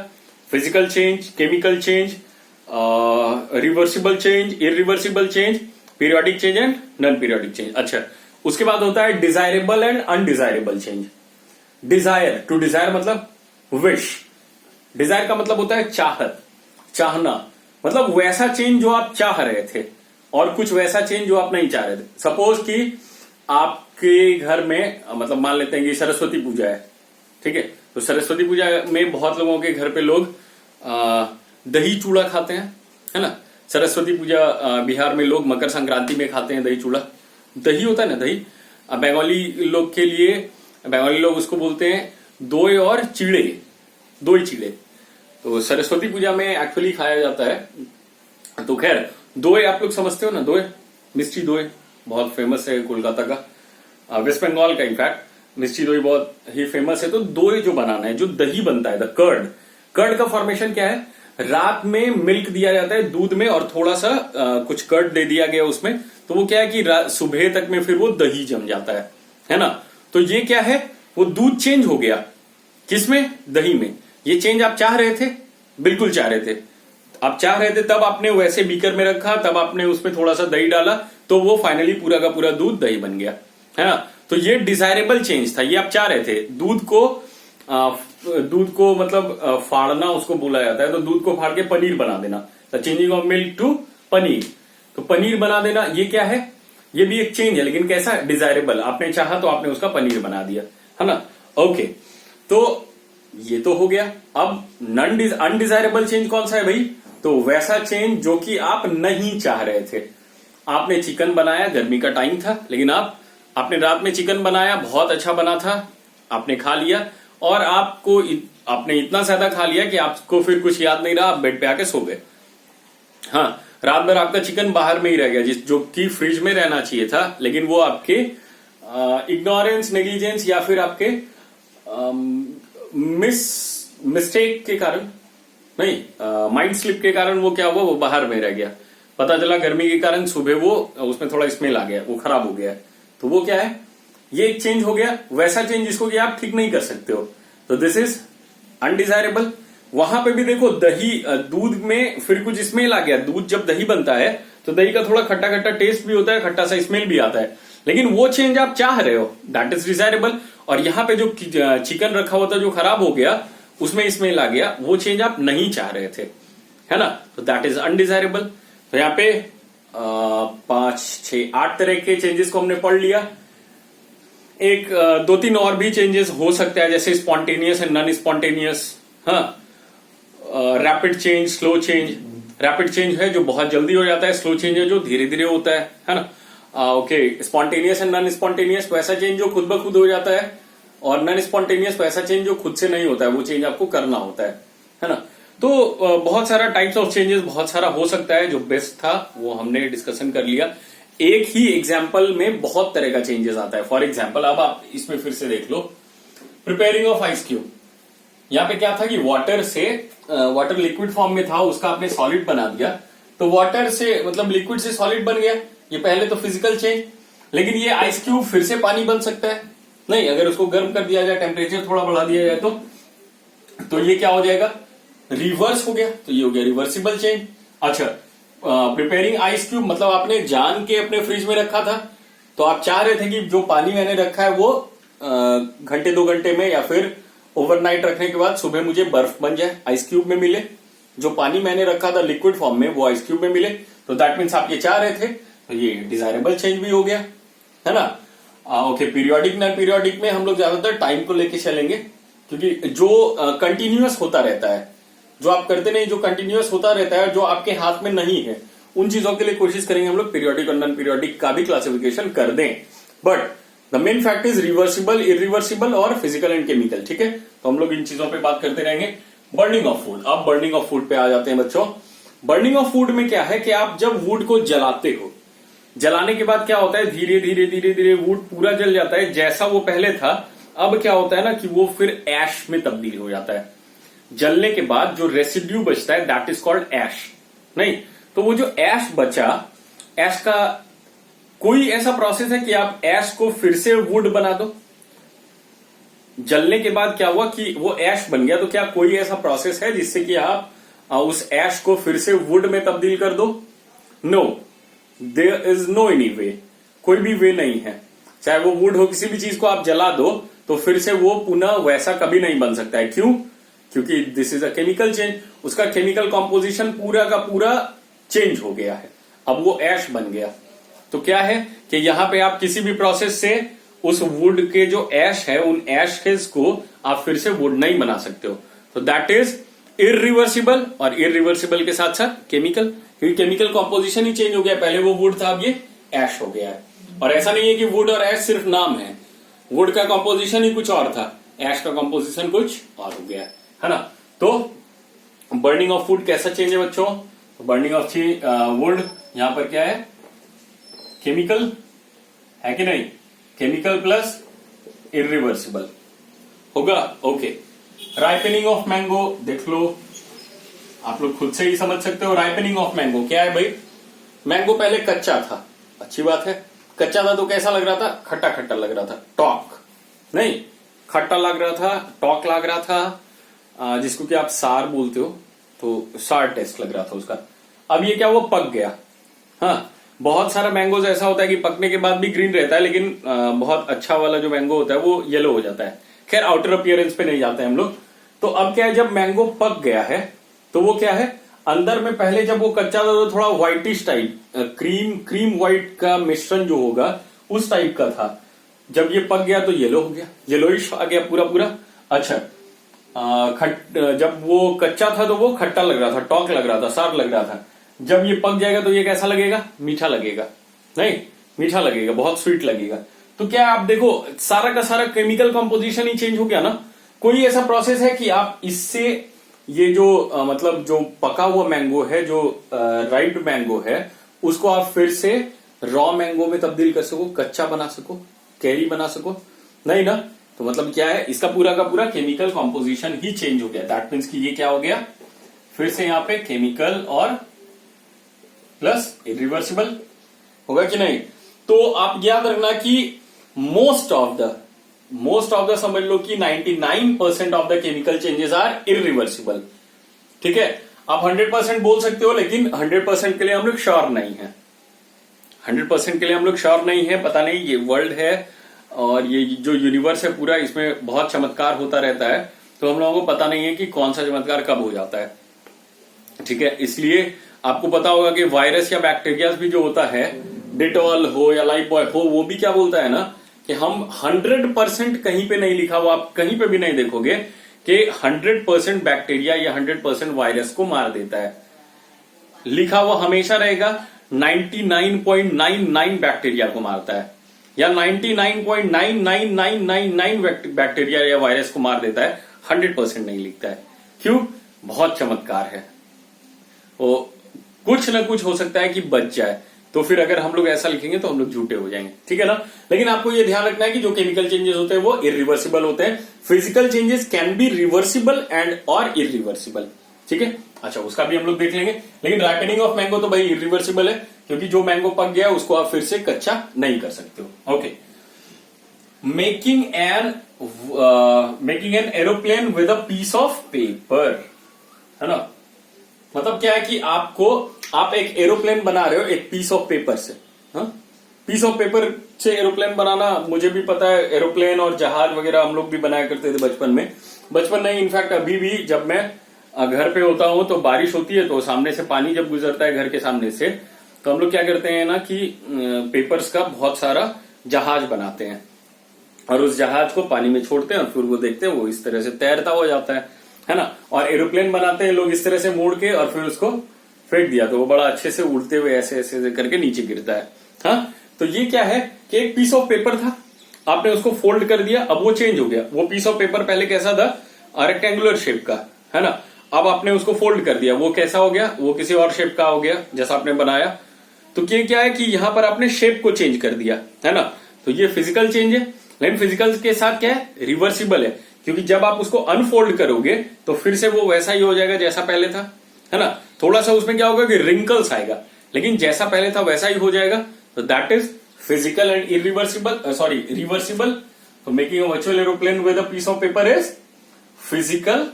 Physical change, chemical change, reversible change, irreversible change, periodic change and non periodic change. अच्छा, उसके बाद होता है desirable and undesirable change. Desire, to desire मतलब विश. डिजायर का मतलब होता है चाहत, चाहना, मतलब वैसा चेंज जो आप चाह रहे थे, और कुछ वैसा चेंज जो आप नहीं चाह रहे थे. सपोज कि आपके घर में, मतलब मान लेते हैं कि सरस्वती पूजा है. ठीक है, तो सरस्वती पूजा में बहुत लोगों के घर पे लोग दही चूड़ा खाते हैं, है ना. सरस्वती पूजा बिहार में लोग मकर संक्रांति में खाते हैं दही चूड़ा. दही होता है ना, दही. बंगाली लोग के लिए, बंगाली लोग उसको बोलते हैं दोय और चिड़े, दोई चिड़े. तो सरस्वती पूजा में एक्चुअली खाया जाता है. तो खैर, दोय आप लोग समझते हो ना, दोय, मिष्टी दोय बहुत फेमस है कोलकाता का, वेस्ट बंगाल का. इनफैक्ट मिष्टी दोय बहुत ही फेमस है. तो दोय जो बनाना है, जो दही बनता है, द कर्ड. कर्ड का फॉर्मेशन क्या है, रात में मिल्क दिया जाता है दूध में, और थोड़ा सा कुछ कर्ड दे दिया गया उसमें, तो वो क्या है कि सुबह तक में फिर वो दही जम जाता है ना. तो ये क्या है, वो दूध चेंज हो गया, किसमें, दही में. ये चेंज आप चाह रहे थे, बिल्कुल चाह रहे थे. आप चाह रहे थे, तब आपने वैसे बीकर में रखा, तब आपने उसमें थोड़ा सा दही डाला, तो वो फाइनली पूरा का पूरा दूध दही बन गया, है ना. तो ये डिजायरेबल चेंज था, ये आप चाह रहे थे. दूध को मतलब फाड़ना उसको बोला जाता है. तो दूध को फाड़ के पनीर बना देना, changing of milk to paneer. तो पनीर बना देना, ये क्या है, ये भी एक चेंज है, लेकिन कैसा, डिजायरेबल. आपने चाहा तो आपने उसका पनीर बना दिया, है ना. ओके, तो ये तो हो गया. अब अनडिजायरेबल चेंज कौन सा है भाई, तो वैसा चेंज जो कि आप नहीं चाह रहे थे. आपने चिकन बनाया, गर्मी का टाइम था, लेकिन आपने रात में चिकन बनाया, बहुत अच्छा बना था, आपने खा लिया, और आपने इतना ज्यादा खा लिया कि आपको फिर कुछ याद नहीं रहा, आप बेड पे आके सो गए. हाँ, रात भर आपका चिकन बाहर में ही रह गया, जो कि फ्रिज में रहना चाहिए था, लेकिन वो आपके इग्नोरेंस, नेग्लिजेंस, या फिर आपके मिस्टेक के कारण, नहीं, माइंड स्लिप के कारण वो क्या हुआ, वो बाहर में रह गया. पता चला गर्मी के कारण सुबह वो उसमें थोड़ा स्मेल आ गया, वो खराब हो गया. तो वो क्या है, ये एक चेंज हो गया, वैसा चेंज जिसको कि आप ठीक नहीं कर सकते हो. तो दिस इज अनडिजायरेबल. वहां पे भी देखो, दही, दूध में फिर कुछ स्मेल आ गया. दूध जब दही बनता है तो दही का थोड़ा खट्टा खट्टा टेस्ट भी होता है, खट्टा सा स्मेल भी आता है, लेकिन वो चेंज आप चाह रहे हो, दैट इज डिजायरेबल. और यहाँ पे जो चिकन रखा हुआ था जो खराब हो गया, उसमें स्मेल आ गया, वो चेंज आप नहीं चाह रहे थे, है ना. तो दैट इज अनडिजायरेबल. तो यहाँ पे 5, 6, 8 तरह के चेंजेस को हमने पढ़ लिया. एक 2-3 और भी चेंजेस हो सकते हैं, जैसे स्पॉन्टेनियस एंड नॉन स्पॉन्टेनियस. हाँ, rapid change, slow change. Rapid change है जो बहुत जल्दी हो जाता है, स्लो चेंज है जो धीरे धीरे होता है ना. Okay, spontaneous and non spontaneous, वैसा चेंज जो खुद ब खुद हो जाता है, और नॉन स्पॉन्टेनियस वैसा चेंज जो खुद से नहीं होता है, वो चेंज आपको करना होता है ना. तो बहुत सारा टाइप्स ऑफ चेंजेस बहुत सारा हो सकता है. जो बेस्ट था वो हमने डिस्कशन कर लिया. एक ही एग्जाम्पल में बहुत तरह का चेंजेस आता है। फॉर एग्जाम्पल अब आप इसमें फिर से देख लो, प्रिपेयरिंग ऑफ आइस क्यूब। यहाँ पे क्या था कि वाटर लिक्विड फॉर्म में था, उसका आपने सॉलिड बना दिया, तो वाटर से मतलब लिक्विड से सॉलिड बन गया। ये पहले तो फिजिकल चेंज, लेकिन ये आइस क्यूब फिर से पानी बन सकता है नहीं, अगर उसको गर्म कर दिया जाए, टेम्परेचर थोड़ा बढ़ा दिया जाए तो ये क्या हो जाएगा, रिवर्स हो गया, तो ये हो गया रिवर्सिबल चेंज। अच्छा, प्रिपेयरिंग आइस क्यूब मतलब आपने जान के अपने फ्रिज में रखा था, तो आप चाह रहे थे कि जो पानी मैंने रखा है वो घंटे 2 घंटे में या फिर ओवरनाइट रखने के बाद सुबह मुझे बर्फ बन जाए, आइस क्यूब में मिले। जो पानी मैंने रखा था लिक्विड फॉर्म में वो आइस क्यूब में मिले, तो दैट मीन्स आप ये चाह रहे थे, तो ये डिजायरेबल चेंज भी हो गया, है ना। ओके, पीरियोडिक नॉन पीरियोडिक में हम लोग ज्यादातर टाइम को लेके चलेंगे, क्योंकि जो कंटिन्यूअस होता रहता है, जो आप करते नहीं, जो कंटिन्यूअस होता रहता है, जो आपके हाथ में नहीं है, उन चीजों के लिए कोशिश करेंगे हम लोग पीरियोडिक और नॉन पीरियोडिक का भी क्लासिफिकेशन कर दें। But the main fact is reversible, irreversible और फिजिकल एंड केमिकल। ठीक है, तो हम लोग इन चीजों पे बात करते रहेंगे। बर्निंग ऑफ फूड, अब बर्निंग ऑफ फूड पे आ जाते हैं बच्चों। बर्निंग ऑफ फूड में क्या है कि आप जब वुड को जलाते हो, जलाने के बाद क्या होता है, धीरे धीरे धीरे धीरे वुड पूरा जल जाता है जैसा वो पहले था। अब क्या होता है ना कि वो फिर ऐश में तब्दील हो जाता है। जलने के बाद जो रेसिड्यू बचता है दैट इज कॉल्ड ऐश। नहीं, तो वो जो ऐश बचा, ऐश का कोई ऐसा प्रोसेस है कि आप ऐश को फिर से वुड बना दो। जलने के बाद क्या हुआ कि वो ऐश बन गया, तो क्या कोई ऐसा प्रोसेस है जिससे कि आप उस ऐश को फिर से वुड में तब्दील कर दो? No, there is no any way, कोई भी वे नहीं है। चाहे वो वुड हो, किसी भी चीज को आप जला दो तो फिर से वो पुनः वैसा कभी नहीं बन सकता है। क्यों? क्योंकि this is a chemical change, उसका केमिकल कॉम्पोजिशन पूरा का पूरा चेंज हो गया है, अब वो ऐश बन गया। तो क्या है कि यहां पे आप किसी भी प्रोसेस से उस वुड के जो ऐश है, उन ऐशेस को आप फिर से वुड नहीं बना सकते हो, तो दैट इज इरिवर्सिबल। और इरिवर्सिबल के साथ साथ केमिकल, क्योंकि केमिकल कॉम्पोजिशन ही चेंज हो गया, पहले वो वुड था अब ये ऐश हो गया है। और ऐसा नहीं है कि वुड और ऐश सिर्फ नाम है, वुड का कॉम्पोजिशन ही कुछ और था, ऐश का कॉम्पोजिशन कुछ और हो गया है ना। तो बर्निंग ऑफ फूड कैसा चेंज है बच्चों? बर्निंग ऑफ वुड यहां पर क्या है, केमिकल है कि नहीं, केमिकल प्लस इरिवर्सिबल होगा। ओके, राइपनिंग ऑफ मैंगो देख लो, आप लोग खुद से ही समझ सकते हो। राइपनिंग ऑफ मैंगो क्या है भाई, मैंगो पहले कच्चा था, अच्छी बात है, कच्चा था तो कैसा लग रहा था, खट्टा खट्टा लग रहा था, टॉक नहीं, खट्टा लग रहा था, टॉक लग रहा था, जिसको कि आप सार बोलते हो, तो सार टेस्ट लग रहा था उसका। अब ये क्या, वो पक गया। हाँ, बहुत सारा मैंगोज ऐसा होता है कि पकने के बाद भी ग्रीन रहता है, लेकिन बहुत अच्छा वाला जो मैंगो होता है वो येलो हो जाता है। खैर, आउटर अपीयरेंस पे नहीं जाते हम लोग। तो अब क्या है, जब मैंगो पक गया है तो वो क्या है, अंदर में पहले जब वो कच्चा था तो थोड़ा व्हाइटिश टाइप, क्रीम व्हाइट का मिश्रण जो होगा उस टाइप का था। जब ये पक गया तो येलो हो गया, येलोइश आ गया पूरा पूरा। अच्छा, जब वो कच्चा था तो वो खट्टा लग रहा था, टॉक लग रहा था, सार लग रहा था। जब ये पक जाएगा तो ये कैसा लगेगा, मीठा लगेगा, नहीं मीठा लगेगा, बहुत स्वीट लगेगा। तो क्या आप देखो, सारा का सारा केमिकल कंपोजिशन ही चेंज हो गया ना। कोई ऐसा प्रोसेस है कि आप इससे ये जो मतलब जो पका हुआ मैंगो है, जो राइप्ड मैंगो है, उसको आप फिर से रॉ मैंगो में तब्दील कर सको, कच्चा बना सको, कैरी बना सको? नहीं ना। तो मतलब क्या है, इसका पूरा का पूरा केमिकल कॉम्पोजिशन ही चेंज हो गया। दैट मीन्स कि ये क्या हो गया, फिर से यहां पे केमिकल और प्लस इरिवर्सिबल होगा कि नहीं। तो आप याद रखना कि मोस्ट ऑफ द समझ लो कि 99% of the chemical changes are irreversible. ठीक है, आप 100% बोल सकते हो, लेकिन 100% के लिए हम लोग श्योर नहीं है। 100% के लिए हम लोग श्योर नहीं है। पता नहीं, ये वर्ल्ड है और ये जो यूनिवर्स है पूरा, इसमें बहुत चमत्कार होता रहता है, तो हम लोगों को पता नहीं है कि कौन सा चमत्कार कब हो जाता है। ठीक है, इसलिए आपको पता होगा कि वायरस या बैक्टीरिया भी जो होता है, डिटॉल हो या लाइफबॉय हो, वो भी क्या बोलता है ना कि हम 100% कहीं पे नहीं लिखा हुआ, आप कहीं पे भी नहीं देखोगे कि 100% बैक्टीरिया या 100% वायरस को मार देता है। लिखा हुआ हमेशा रहेगा 99.99 बैक्टीरिया को मारता है, या 99.99999 बैक्टीरिया या वायरस को मार देता है, 100% नहीं लिखता है। क्यों? बहुत चमत्कार है। वो कुछ ना कुछ हो सकता है कि बच जाए, तो फिर अगर हम लोग ऐसा लिखेंगे तो हम लोग झूठे हो जाएंगे, ठीक है ना। लेकिन आपको ये ध्यान रखना है कि जो केमिकल चेंजेस होते हैं वो इरिवर्सिबल होते हैं। Physical changes can be reversible and और इरिवर्सिबल, ठीक है। अच्छा, उसका भी हम लोग देख लेंगे। लेकिन राइपनिंग ऑफ मैंगो तो भाई इरिवर्सिबल है, क्योंकि जो मैंगो पक गया उसको आप फिर से कच्चा नहीं कर सकते हो। Okay, making an aeroplane with a piece of paper, है ना। मतलब क्या है कि आप एक एरोप्लेन बना रहे हो एक पीस ऑफ पेपर से। पीस ऑफ पेपर से एरोप्लेन बनाना मुझे भी पता है। एरोप्लेन और जहाज वगैरह हम लोग भी बनाया करते थे बचपन में। बचपन नहीं, इनफैक्ट अभी भी जब मैं घर पे होता हूं तो बारिश होती है तो सामने से पानी जब गुजरता है घर के सामने से, तो हम लोग क्या करते हैं ना कि पेपर्स का बहुत सारा जहाज बनाते हैं और उस जहाज को पानी में छोड़ते हैं और फिर वो देखते हैं वो इस तरह से तैरता हो जाता है ना। और एरोप्लेन बनाते हैं लोग इस तरह से मोड़ के और फिर उसको फेंक दिया तो वो बड़ा अच्छे से उड़ते हुए ऐसे ऐसे करके नीचे गिरता है। हाँ, तो ये क्या है कि एक पीस ऑफ पेपर था, आपने उसको फोल्ड कर दिया, अब वो चेंज हो गया। वो पीस ऑफ पेपर पहले कैसा था, रेक्टेंगुलर शेप का, है ना। अब आपने उसको फोल्ड कर दिया, वो कैसा हो गया, वो किसी और शेप का हो गया जैसा आपने बनाया। तो ये क्या है कि यहां पर आपने शेप को चेंज कर दिया, है ना। तो ये फिजिकल चेंज है। लेकिन फिजिकल के साथ क्या है, रिवर्सिबल है, क्योंकि जब आप उसको अनफोल्ड करोगे तो फिर से वो वैसा ही हो जाएगा जैसा पहले था, है ना। थोड़ा सा उसमें क्या होगा कि रिंकल्स आएगा, लेकिन जैसा पहले था वैसा ही हो जाएगा। तो that is physical and irreversible, sorry reversible. तो making a virtual aeroplane with a piece of paper is physical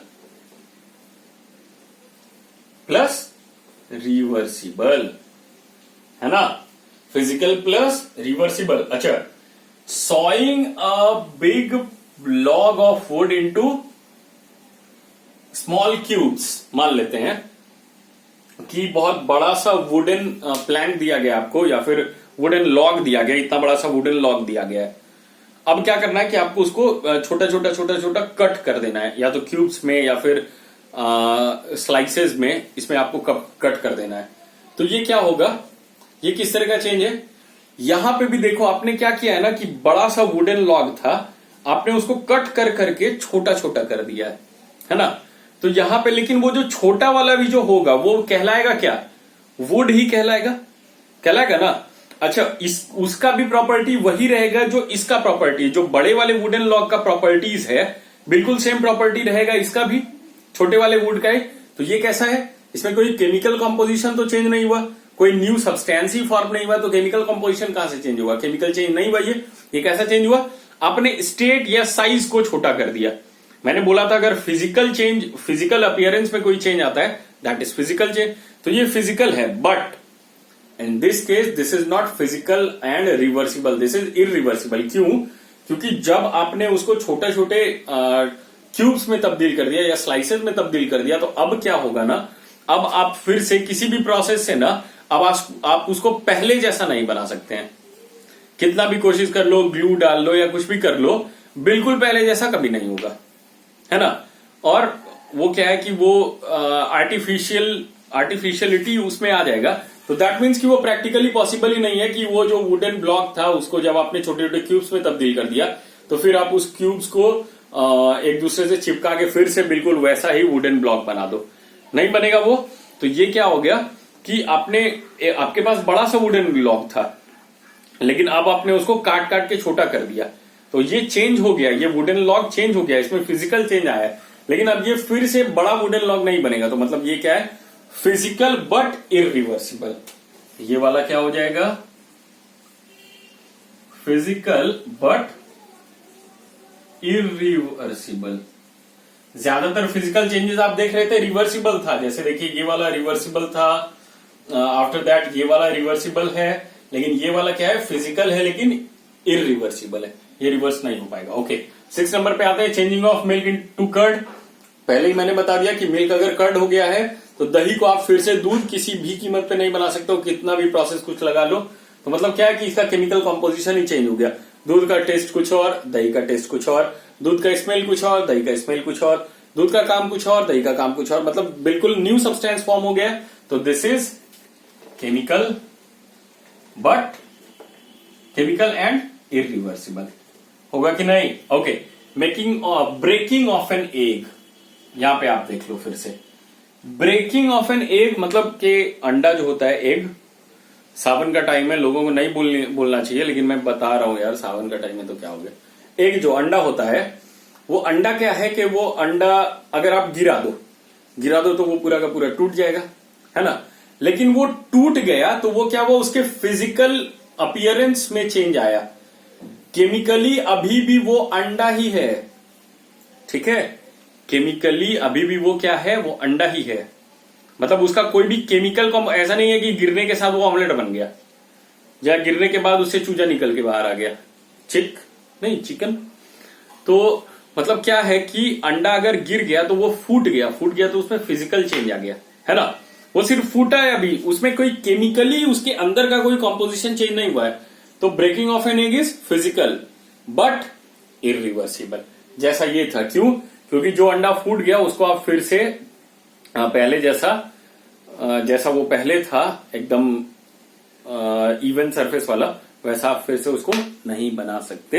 plus reversible, है ना। Physical plus reversible. अच्छा, sawing a big log of wood into small cubes, मान लेते हैं कि बहुत बड़ा सा वुडन प्लैंक दिया गया आपको या फिर वुडन लॉग दिया गया, इतना बड़ा सा वुडन लॉग दिया गया है। अब क्या करना है कि आपको उसको छोटा छोटा छोटा छोटा कट कर देना है, या तो क्यूब्स में या फिर स्लाइसेस में, इसमें आपको कट कर देना है। तो ये क्या होगा, ये किस तरह का चेंज है। यहां पे भी देखो आपने क्या किया है ना कि बड़ा सा वुडन लॉग था, आपने उसको कट कर करके छोटा छोटा कर दिया है ना। तो यहां पे लेकिन वो जो छोटा वाला भी जो होगा वो कहलाएगा क्या, वुड ही कहलाएगा ना। अच्छा, उसका भी प्रॉपर्टी वही रहेगा जो इसका प्रॉपर्टी, जो बड़े वाले वुडन लॉग का प्रॉपर्टीज है बिल्कुल सेम प्रॉपर्टी रहेगा इसका भी, छोटे वाले वुड का है। तो ये कैसा है, इसमें कोई केमिकल कॉम्पोजिशन तो चेंज नहीं हुआ, कोई न्यू सब्सटेंसी फॉर्म नहीं हुआ, तो केमिकल कंपोजिशन कहां से चेंज हुआ, केमिकल चेंज नहीं हुआ। ये कैसा चेंज हुआ, आपने स्टेट या साइज को छोटा कर दिया। मैंने बोला था अगर फिजिकल अपीयरेंस में कोई चेंज आता है दैट इज फिजिकल चेंज। तो ये फिजिकल है, but in this case this is not physical and reversible, this is irreversible. क्यों, क्योंकि जब आपने उसको छोटे छोटे क्यूब्स में तब्दील कर दिया या स्लाइसेस में तब्दील कर दिया, तो अब क्या होगा ना, अब आप फिर से किसी भी प्रोसेस से ना अब आप उसको पहले जैसा नहीं बना सकते हैं। कितना भी कोशिश कर लो, ग्लू डाल लो या कुछ भी कर लो, बिल्कुल पहले जैसा कभी नहीं होगा, है ना। और वो क्या है कि वो आर्टिफिशियलिटी उसमें आ जाएगा। तो दैट मीन्स कि वो प्रैक्टिकली पॉसिबल ही नहीं है कि वो जो वुडन ब्लॉक था उसको जब आपने छोटे छोटे क्यूब्स में तब्दील कर दिया तो फिर आप उस क्यूब्स को एक दूसरे से चिपका के फिर से बिल्कुल वैसा ही वुडन ब्लॉक बना दो, नहीं बनेगा वो। तो ये क्या हो गया कि आपके पास बड़ा सा वुडन ब्लॉक था, लेकिन अब आपने उसको काट काट के छोटा कर दिया, तो ये चेंज हो गया, ये वुडन लॉग चेंज हो गया, इसमें फिजिकल चेंज आया है। लेकिन अब ये फिर से बड़ा वुडन लॉग नहीं बनेगा, तो मतलब ये क्या है, फिजिकल बट इरिवर्सिबल। ये वाला क्या हो जाएगा, फिजिकल बट इरिवर्सिबल। ज्यादातर फिजिकल चेंजेस आप देख रहे थे रिवर्सिबल था, जैसे देखिए ये वाला रिवर्सिबल था, आफ्टर दैट ये वाला रिवर्सिबल है, लेकिन ये वाला क्या है, फिजिकल है लेकिन इरिवर्सिबल है, ये रिवर्स नहीं हो पाएगा। ओके, 6 नंबर पे आते हैं, changing of milk into curd. पहले ही मैंने बता दिया कि मिल्क अगर कर्ड हो गया है तो दही को आप फिर से दूध किसी भी कीमत पे नहीं बना सकते हो, कितना भी प्रोसेस कुछ लगा लो। तो मतलब क्या है कि इसका केमिकल कॉम्पोजिशन ही चेंज हो गया, दूध का टेस्ट कुछ और, दही का टेस्ट कुछ और, दूध का स्मेल कुछ और, दही का स्मेल कुछ और, दूध का काम कुछ और, दही का काम कुछ और, मतलब बिल्कुल न्यू सब्सटेंस फॉर्म हो गया। तो this is chemical but chemical and irreversible, होगा कि नहीं। Okay, breaking of an egg, यहां पे आप देख लो फिर से, ब्रेकिंग ऑफ एन एग मतलब कि अंडा जो होता है एग, सावन का टाइम है, लोगों को नहीं बोलना चाहिए, लेकिन मैं बता रहा हूं यार, सावन का टाइम है तो क्या हो गया। एक जो अंडा होता है, वो अंडा क्या है कि वो अंडा अगर आप गिरा दो तो वो पूरा का पूरा टूट जाएगा, है ना। लेकिन वो टूट गया तो वो क्या हुआ, उसके फिजिकल अपीयरेंस में चेंज आया। केमिकली अभी भी वो अंडा ही है, ठीक है। केमिकली अभी भी वो क्या है, वो अंडा ही है। मतलब उसका कोई भी केमिकल को ऐसा नहीं है कि गिरने के साथ वो ऑमलेट बन गया, या गिरने के बाद उससे चूजा निकल के बाहर आ गया, चिकन। तो मतलब क्या है कि अंडा अगर गिर गया तो वो फूट गया तो उसमें फिजिकल चेंज आ गया, है ना। वो सिर्फ फूटा है, अभी उसमें कोई केमिकली उसके अंदर का कोई कॉम्पोजिशन चेंज नहीं हुआ है। तो breaking of an egg is physical but irreversible. जैसा ये था, क्यों? क्योंकि जो अंडा फूट गया उसको आप फिर से पहले जैसा वो पहले था एकदम इवन सरफेस वाला, वैसा आप फिर से उसको नहीं बना सकते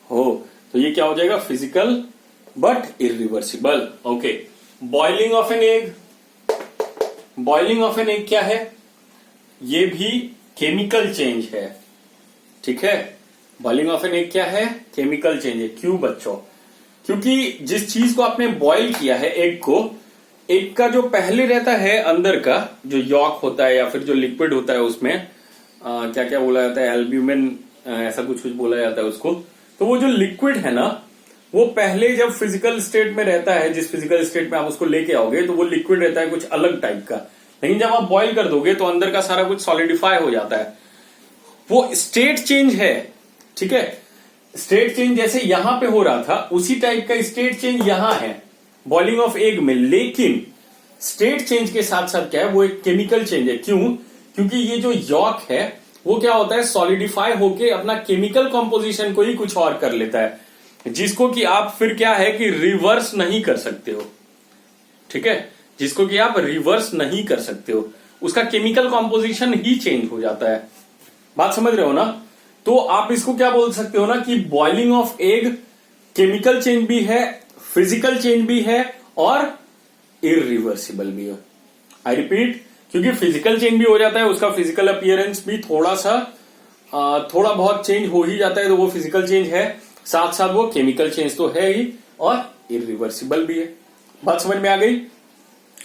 हो। तो ये क्या हो जाएगा, physical but irreversible. Okay, boiling of an egg. Boiling of an egg क्या है, ये भी केमिकल चेंज है, ठीक है। बॉइलिंग ऑफ एन एग क्या है, केमिकल चेंज है। क्यों बच्चों? क्योंकि जिस चीज को आपने बॉईल किया है, एग को, एग का जो पहले रहता है अंदर का जो यॉक होता है या फिर जो लिक्विड होता है उसमें क्या क्या बोला जाता है, एल्ब्यूमिन, ऐसा कुछ बोला जाता है उसको। तो वो जो लिक्विड है ना, वो पहले जब फिजिकल स्टेट में रहता है, जिस फिजिकल स्टेट में आप उसको लेके आओगे तो वो लिक्विड रहता है कुछ अलग टाइप का। लेकिन जब आप बॉईल कर दोगे तो अंदर का सारा कुछ सॉलिडिफाई हो जाता है। वो स्टेट चेंज है, ठीक है। स्टेट चेंज जैसे यहां पे हो रहा था उसी टाइप का स्टेट चेंज यहां है बॉइलिंग ऑफ एग में। लेकिन स्टेट चेंज के साथ साथ क्या है, वो एक केमिकल चेंज है। क्यों? क्योंकि ये जो यॉक है वो क्या होता है, सॉलिडिफाई होके अपना केमिकल कॉम्पोजिशन को ही कुछ और कर लेता है, जिसको कि आप फिर क्या है कि रिवर्स नहीं कर सकते हो, ठीक है। जिसको कि आप रिवर्स नहीं कर सकते हो, उसका केमिकल कॉम्पोजिशन ही चेंज हो जाता है। बात समझ रहे हो ना? तो आप इसको क्या बोल सकते हो ना कि boiling of egg chemical change भी है, फिजिकल चेंज भी है और इरिवर्सिबल भी है। आई रिपीट, क्योंकि फिजिकल चेंज भी हो जाता है, उसका फिजिकल अपीयरेंस भी थोड़ा बहुत चेंज हो ही जाता है, तो वो फिजिकल चेंज है। साथ साथ वो केमिकल चेंज तो है ही और इरिवर्सिबल भी है। बात समझ में आ गई?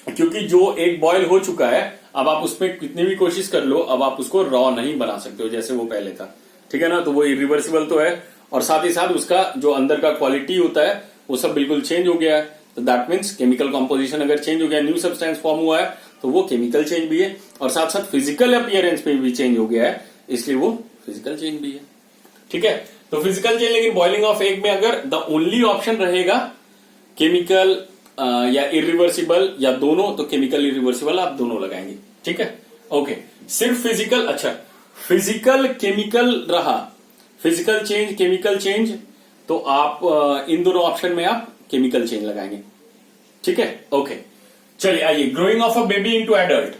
क्योंकि जो एक बॉयल हो चुका है, अब आप उसमें कितनी भी कोशिश कर लो, अब आप उसको रॉ नहीं बना सकते हो जैसे वो पहले था, ठीक है ना। तो वो इरिवर्सिबल तो है, और साथ ही साथ उसका जो अंदर का क्वालिटी होता है वो सब बिल्कुल चेंज हो गया है। तो दैट मीन्स केमिकल कॉम्पोजिशन अगर चेंज हो गया, न्यू सब्सटेंस फॉर्म हुआ है, तो वो केमिकल चेंज भी है, और साथ साथ फिजिकल अपीयरेंस पे भी चेंज हो गया है, इसलिए वो फिजिकल चेंज भी है, ठीक है। तो फिजिकल चेंज, लेकिन बॉइलिंग ऑफ एग में अगर द ओनली ऑप्शन रहेगा केमिकल या इरिवर्सिबल या दोनों, तो केमिकल इरिवर्सिबल आप दोनों लगाएंगे, ठीक है। ओके, सिर्फ फिजिकल, अच्छा फिजिकल केमिकल रहा, फिजिकल चेंज केमिकल चेंज, तो आप इन दोनों ऑप्शन में आप केमिकल चेंज लगाएंगे, ठीक है। ओके, चलिए आइए, growing of a baby into adult.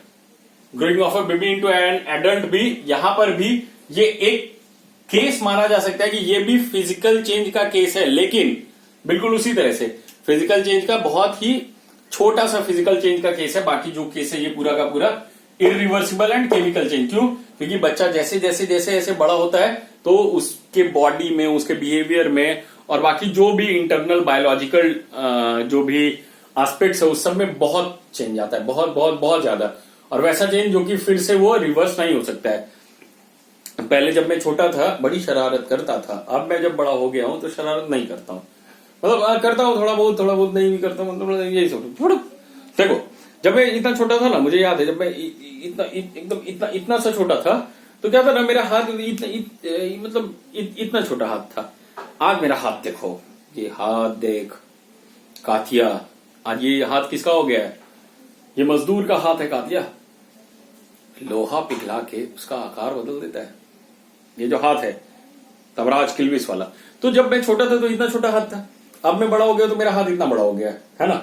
Growing of a baby into an adult भी, यहां पर भी ये एक केस माना जा सकता है कि ये भी फिजिकल चेंज का केस है, लेकिन बिल्कुल उसी तरह से फिजिकल चेंज का बहुत ही छोटा सा फिजिकल चेंज का केस है। बाकी जो केस है ये पूरा का पूरा इरिवर्सिबल एंड केमिकल चेंज। क्यों? क्योंकि बच्चा जैसे जैसे जैसे जैसे बड़ा होता है तो उसके बॉडी में, उसके बिहेवियर में, और बाकी जो भी इंटरनल बायोलॉजिकल जो भी एस्पेक्ट्स है उस सब में बहुत चेंज आता है, बहुत बहुत बहुत ज्यादा। और वैसा चेंज जो कि फिर से वो रिवर्स नहीं हो सकता है। पहले जब मैं छोटा था बड़ी शरारत करता था, अब मैं जब बड़ा हो गया हूं तो शरारत नहीं करता हूं, मतलब करता हूं थोड़ा बहुत नहीं भी करता हूं, मतलब यही सब। देखो, जब मैं इतना छोटा था ना, मुझे याद है जब मैं एकदम इतना सा छोटा था, तो क्या था ना, मेरा हाथ मतलब इतना छोटा हाथ था। आज मेरा हाथ देखो, ये हाथ देख कातिया, आज ये हाथ किसका हो गया है? ये मजदूर का हाथ है कातिया। लोहा पिघला के उसका आकार बदल देता है ये जो हाथ है, तबराज किल्विस वाला। तो जब मैं छोटा था तो इतना छोटा हाथ था, अब मैं बड़ा हो गया तो मेरा हाथ इतना बड़ा हो गया है ना।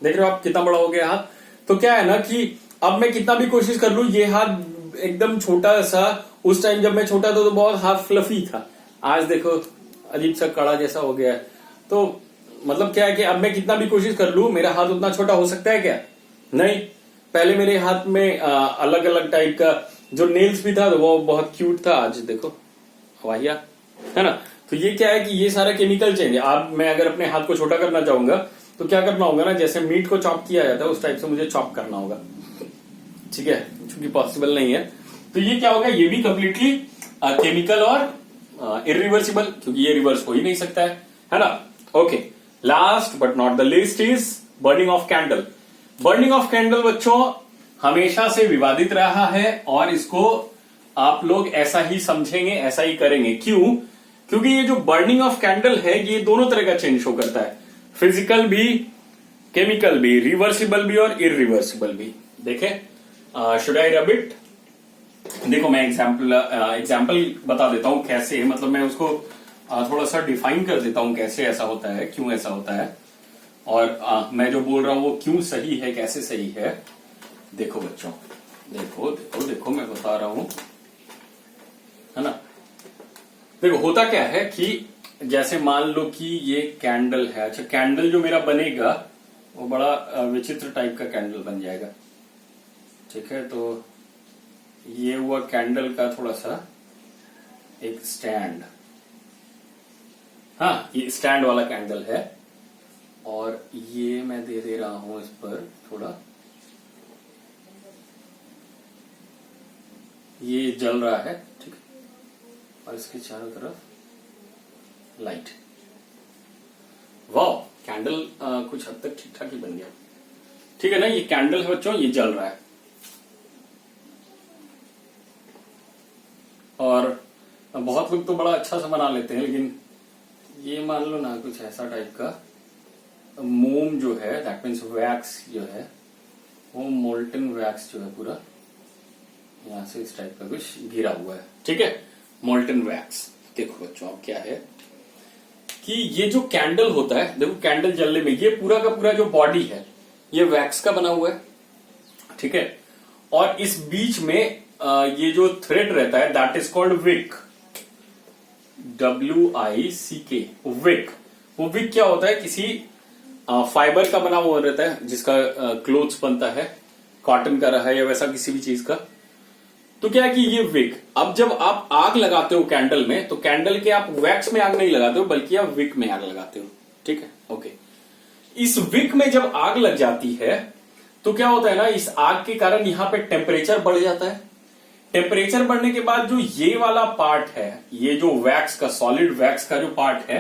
देख रहे हो आप कितना बड़ा हो गया हाथ? तो क्या है ना कि अब मैं कितना भी कोशिश कर लूं, ये हाथ एकदम छोटा सा, उस टाइम जब मैं छोटा था तो बहुत हाथ फ्लफी था, आज देखो अजीब सा कड़ा जैसा हो गया है। तो मतलब क्या है कि अब मैं कितना भी कोशिश कर लूं, मेरा हाथ उतना छोटा हो सकता है क्या? नहीं। पहले मेरे हाथ में अलग अलग टाइप का जो नेल्स भी था वो बहुत क्यूट था, आज देखो वाहिया, है ना। तो ये क्या है कि ये सारा केमिकल चेंज है। आप मैं अगर अपने हाथ को छोटा करना चाहूंगा तो क्या करना होगा ना, जैसे मीट को चॉप किया जाता है उस टाइप से मुझे चॉप करना होगा, ठीक है, क्योंकि पॉसिबल नहीं है। तो ये क्या होगा, ये भी कंप्लीटली केमिकल और इरिवर्सिबल, क्योंकि ये रिवर्स हो ही नहीं सकता है ना। Okay, last but not the least is burning of candle. Burning of candle बच्चों हमेशा से विवादित रहा है और इसको आप लोग ऐसा ही समझेंगे, ऐसा ही करेंगे। क्यों? क्योंकि ये जो बर्निंग ऑफ कैंडल है ये दोनों तरह का चेंज शो करता है, फिजिकल भी, केमिकल भी, रिवर्सिबल भी और इरिवर्सिबल भी। देखें, शुड आई रब इट? देखो मैं एग्जाम्पल बता देता हूं कैसे, मतलब मैं उसको थोड़ा सा डिफाइन कर देता हूं कैसे ऐसा होता है, क्यों ऐसा होता है, और मैं जो बोल रहा हूं वो क्यों सही है, कैसे सही है। देखो बच्चों, देखो देखो देखो मैं बता रहा हूं, है ना। देखो होता क्या है कि जैसे मान लो कि ये कैंडल है। अच्छा, कैंडल जो मेरा बनेगा वो बड़ा विचित्र टाइप का कैंडल बन जाएगा, ठीक है। तो ये हुआ कैंडल का थोड़ा सा एक स्टैंड, हाँ ये स्टैंड वाला कैंडल है, और ये मैं दे रहा हूं इस पर थोड़ा, ये जल रहा है, ठीक है, और इसके चारों तरफ लाइट। वाह, कैंडल कुछ हद तक ठीक ठाक ही बन गया, ठीक है ना। ये कैंडल है बच्चों, ये जल रहा है, और बहुत लोग तो बड़ा अच्छा सा बना लेते हैं, लेकिन ये मान लो ना कुछ ऐसा टाइप का मोम जो है, दैट मीन्स वैक्स जो है, वो मोल्टन वैक्स जो है पूरा यहां से इस टाइप का कुछ घिरा हुआ है, ठीक है, मोल्टन वैक्स। देखो बच्चों अब क्या है कि ये जो कैंडल होता है, देखो कैंडल जलने में ये पूरा का पूरा जो बॉडी है ये वैक्स का बना हुआ है, ठीक है, और इस बीच में ये जो थ्रेड रहता है that is called wick, WICK, wick. वो विक क्या होता है, किसी फाइबर का बना हुआ रहता है, जिसका क्लोथ्स बनता है, कॉटन का रहा है या वैसा किसी भी चीज का। तो क्या है कि ये विक, अब जब आप आग लगाते हो कैंडल में, तो कैंडल के आप वैक्स में आग नहीं लगाते हो बल्कि आप विक में आग लगाते हो, ठीक है। ओके, इस विक में जब आग लग जाती है तो क्या होता है ना, इस आग के कारण यहां पे टेम्परेचर बढ़ जाता है। टेम्परेचर बढ़ने के बाद जो ये वाला पार्ट है, ये जो वैक्स का, सॉलिड वैक्स का जो पार्ट है,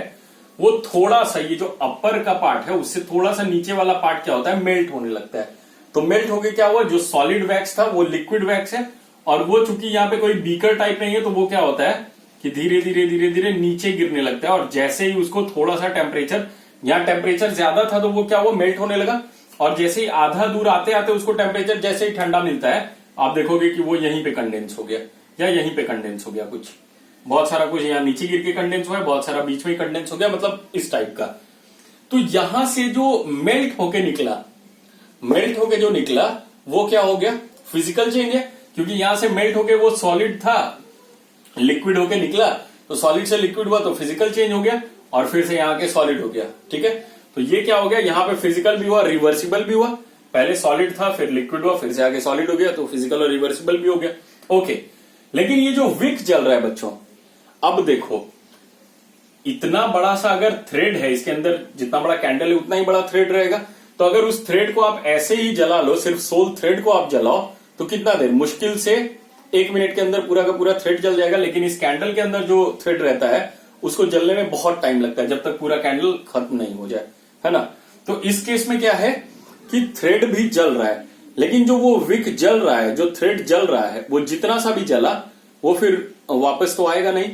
वो थोड़ा सा, ये जो अपर का पार्ट है उससे थोड़ा सा नीचे वाला पार्ट क्या होता है, मेल्ट होने लगता है। तो मेल्ट होके क्या हुआ, जो सॉलिड वैक्स था वो लिक्विड वैक्स है, और वो चूंकि यहाँ पे कोई बीकर टाइप नहीं है, तो वो क्या होता है कि धीरे धीरे धीरे धीरे नीचे गिरने लगता है, और जैसे ही उसको थोड़ा सा टेम्परेचर, यहाँ टेम्परेचर ज्यादा था तो वो क्या हुआ, मेल्ट होने लगा, और जैसे ही आधा दूर आते आते उसको टेम्परेचर जैसे ही ठंडा मिलता है, आप देखोगे कि वो यहीं पे कंडेंस हो गया या यहीं पे कंडेंस हो गया, कुछ बहुत सारा कुछ यहाँ नीचे गिर के कंडेंस हुआ है, बहुत सारा बीच में कंडेंस हो गया, मतलब इस टाइप का। तो यहां से जो मेल्ट होके निकला, मेल्ट होके जो निकला वो क्या हो गया, फिजिकल चेंज है, क्योंकि यहां से मेल्ट होके वो सॉलिड था, लिक्विड होके निकला, तो सॉलिड से लिक्विड हुआ तो फिजिकल चेंज हो गया, और फिर से यहाँ के सॉलिड हो गया, ठीक है। तो ये क्या हो गया, यहाँ पे फिजिकल भी हुआ, रिवर्सिबल भी हुआ, पहले सॉलिड था फिर लिक्विड हुआ, फिर से आगे सॉलिड हो गया, तो फिजिकल और रिवर्सिबल भी हो गया। ओके, लेकिन ये जो विक जल रहा है बच्चों, अब देखो इतना बड़ा सा अगर थ्रेड है, इसके अंदर जितना बड़ा कैंडल है उतना ही बड़ा थ्रेड रहेगा, तो अगर उस थ्रेड को आप ऐसे ही जला लो, सिर्फ सोल थ्रेड को आप जलाओ, तो कितना देर, मुश्किल से 1 मिनट के अंदर पूरा का पूरा थ्रेड जल जाएगा। लेकिन इस कैंडल के अंदर जो थ्रेड रहता है उसको जलने में बहुत टाइम लगता है, जब तक पूरा कैंडल खत्म नहीं हो जाए, है ना। तो इस केस में क्या है कि थ्रेड भी जल रहा है, लेकिन जो वो विक जल रहा है, जो थ्रेड जल रहा है, वो जितना सा भी जला वो फिर वापस तो आएगा नहीं,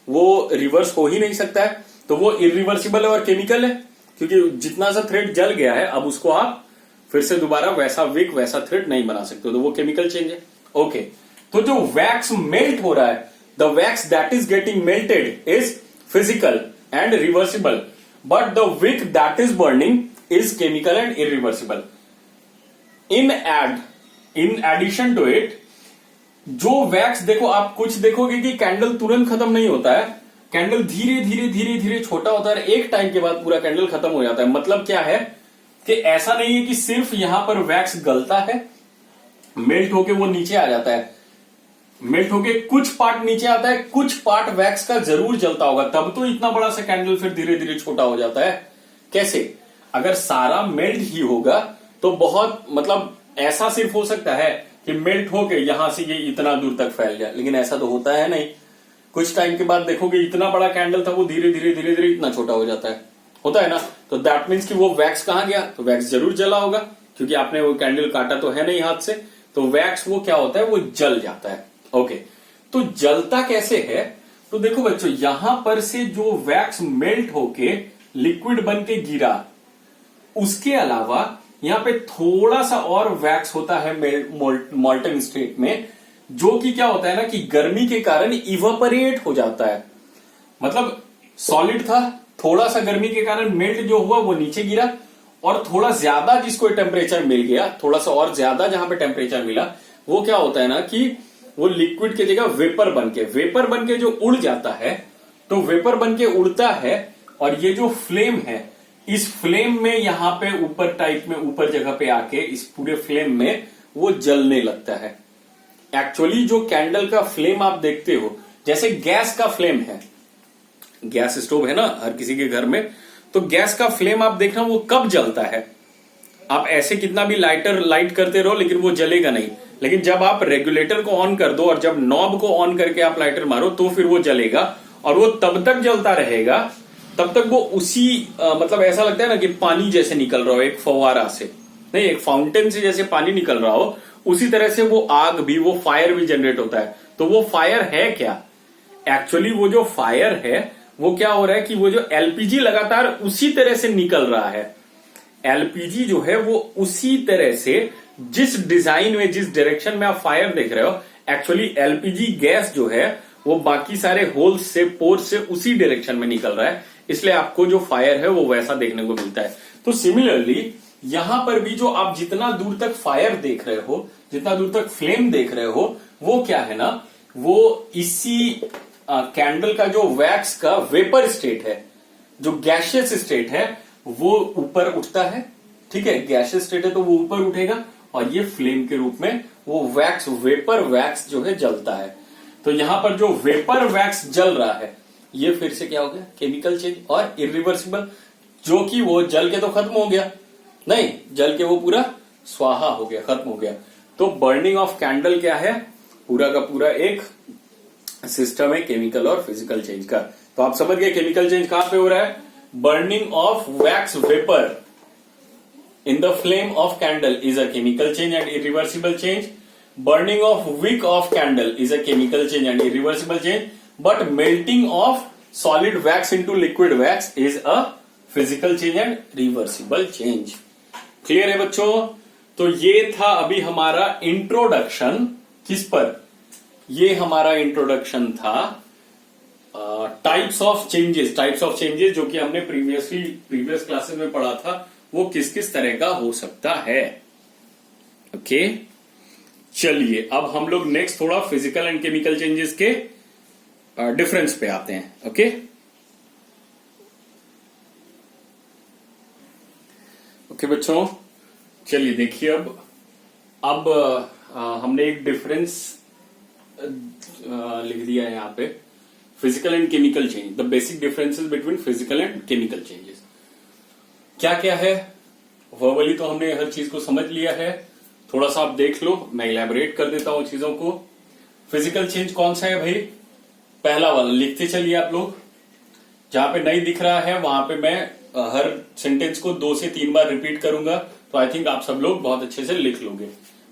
वो रिवर्स हो ही नहीं सकता है, तो वो इरिवर्सिबल है और केमिकल है, क्योंकि जितना सा थ्रेड जल गया है अब उसको आप फिर से दोबारा वैसा विक, वैसा थ्रेड नहीं बना सकते, तो वो केमिकल चेंज है। ओके, तो जो वैक्स मेल्ट हो रहा है, the wax that is getting melted is physical and reversible, but the wick that is burning is chemical and irreversible. In addition to it, जो वैक्स, देखो आप कुछ देखोगे कि कैंडल तुरंत खत्म नहीं होता है, कैंडल धीरे धीरे धीरे धीरे छोटा होता है, एक टाइम के बाद पूरा कैंडल खत्म हो जाता है। मतलब क्या है कि ऐसा नहीं है कि सिर्फ यहां पर वैक्स गलता है, मेल्ट होके वो नीचे आ जाता है, मेल्ट होके कुछ पार्ट नीचे आता है, कुछ पार्ट वैक्स का जरूर जलता होगा, तब तो इतना बड़ा सा कैंडल फिर धीरे धीरे छोटा हो जाता है। कैसे? अगर सारा मेल्ट ही होगा तो बहुत मतलब ऐसा सिर्फ हो सकता है कि मेल्ट होके यहां से ये इतना दूर तक फैल जाए, लेकिन ऐसा तो होता है नहीं। कुछ टाइम के बाद देखोगे इतना बड़ा कैंडल था वो धीरे धीरे धीरे धीरे इतना छोटा हो जाता है, होता है ना। तो दैट मीन्स कि वो वैक्स कहां गया? तो वैक्स जरूर जला होगा, क्योंकि आपने वो कैंडल काटा तो है नहीं हाथ से, तो वैक्स वो क्या होता है, वो जल जाता है। ओके, तो जलता कैसे है? तो देखो बच्चों, यहां पर से जो वैक्स मेल्ट होके लिक्विड बन के गिरा, उसके अलावा यहां पे थोड़ा सा और वैक्स होता है मोल्टन स्टेट में, जो कि क्या होता है ना कि गर्मी के कारण इवापोरेट हो जाता है। मतलब सॉलिड था, थोड़ा सा गर्मी के कारण मेल्ट जो हुआ वो नीचे गिरा, और थोड़ा ज्यादा जिसको टेम्परेचर मिल गया, थोड़ा सा और ज्यादा जहां पे टेम्परेचर मिला, वो क्या होता है ना कि वो लिक्विड की जगह वेपर बनके जो उड़ जाता है, तो वेपर बनके उड़ता है, और ये जो फ्लेम है, इस फ्लेम में यहां पे ऊपर टाइप में ऊपर जगह पे आके इस पूरे फ्लेम में वो जलने लगता है। एक्चुअली जो कैंडल का फ्लेम आप देखते हो, जैसे गैस का फ्लेम है, गैस स्टोव है ना हर किसी के घर में, तो गैस का फ्लेम आप देखना वो कब जलता है? आप ऐसे कितना भी लाइट करते रहो लेकिन वो जलेगा नहीं, लेकिन जब आप रेगुलेटर को ऑन कर दो और जब नॉब को ऑन करके आप लाइटर मारो तो फिर वो जलेगा, और वो तब तक जलता रहेगा, तब तक वो उसी मतलब ऐसा लगता है ना कि पानी जैसे निकल रहा हो एक फव्वारा से, नहीं एक फाउंटेन से जैसे पानी निकल रहा हो, उसी तरह से वो आग भी, वो फायर भी जनरेट होता है। तो वो फायर है क्या? एक्चुअली वो जो फायर है वो क्या हो रहा है कि वो जो एलपीजी लगातार उसी तरह से निकल रहा है। एलपीजी जो है वो उसी तरह से, जिस डिजाइन में, जिस डायरेक्शन में आप फायर देख रहे हो, एक्चुअली एलपीजी गैस जो है वो बाकी सारे होल्स से, पोर्स से उसी डायरेक्शन में निकल रहा है, इसलिए आपको जो फायर है वो वैसा देखने को मिलता है। तो सिमिलरली यहां पर भी जो आप जितना दूर तक फायर देख रहे हो, जितना दूर तक फ्लेम देख रहे हो, वो क्या है ना, वो इसी कैंडल का जो वैक्स का वेपर स्टेट है, जो गैशियस स्टेट है, वो ऊपर उठता है। ठीक है, गैशियस स्टेट है तो वो ऊपर उठेगा, और ये फ्लेम के रूप में वो वैक्स, वेपर वैक्स जो है जलता है। तो यहां पर जो वेपर वैक्स जल रहा है, ये फिर से क्या हो गया? केमिकल चेंज और इरिवर्सिबल, जो कि वो जल के तो खत्म हो गया नहीं, जल के वो पूरा स्वाहा हो गया, खत्म हो गया। तो बर्निंग ऑफ कैंडल क्या है? पूरा का पूरा एक सिस्टम है केमिकल और फिजिकल चेंज का। तो आप समझ गए केमिकल चेंज कहां पे हो रहा है? Burning of wax vapour in the flame of candle is a chemical change and irreversible change. Burning of wick of candle is a chemical change and irreversible change. But melting of solid wax into liquid wax is a physical change and reversible change. Clear है बच्चों? तो ये था अभी हमारा introduction. किस पर? ये हमारा इंट्रोडक्शन था टाइप्स ऑफ चेंजेस जो कि हमने प्रीवियस क्लासेस में पढ़ा था, वो किस किस तरह का हो सकता है। ओके, चलिए अब हम लोग नेक्स्ट थोड़ा फिजिकल एंड केमिकल चेंजेस के डिफरेंस पे आते हैं। ओके, बच्चों चलिए देखिए, अब हमने एक डिफरेंस लिख दिया है यहां पे, physical and chemical change, the basic differences between physical and chemical changes क्या क्या है। वर्बली तो हमने हर चीज को समझ लिया है, थोड़ा सा आप देख लो, मैं इलैबोरेट कर देता हूं चीजों को। फिजिकल चेंज कौन सा है भाई? पहला वाला लिखते चलिए आप लोग, जहां पे नहीं दिख रहा है वहां पे मैं हर सेंटेंस को 2 से 3 बार रिपीट करूंगा, तो आई थिंक आप सब लोग बहुत अच्छे से लिख लोगे।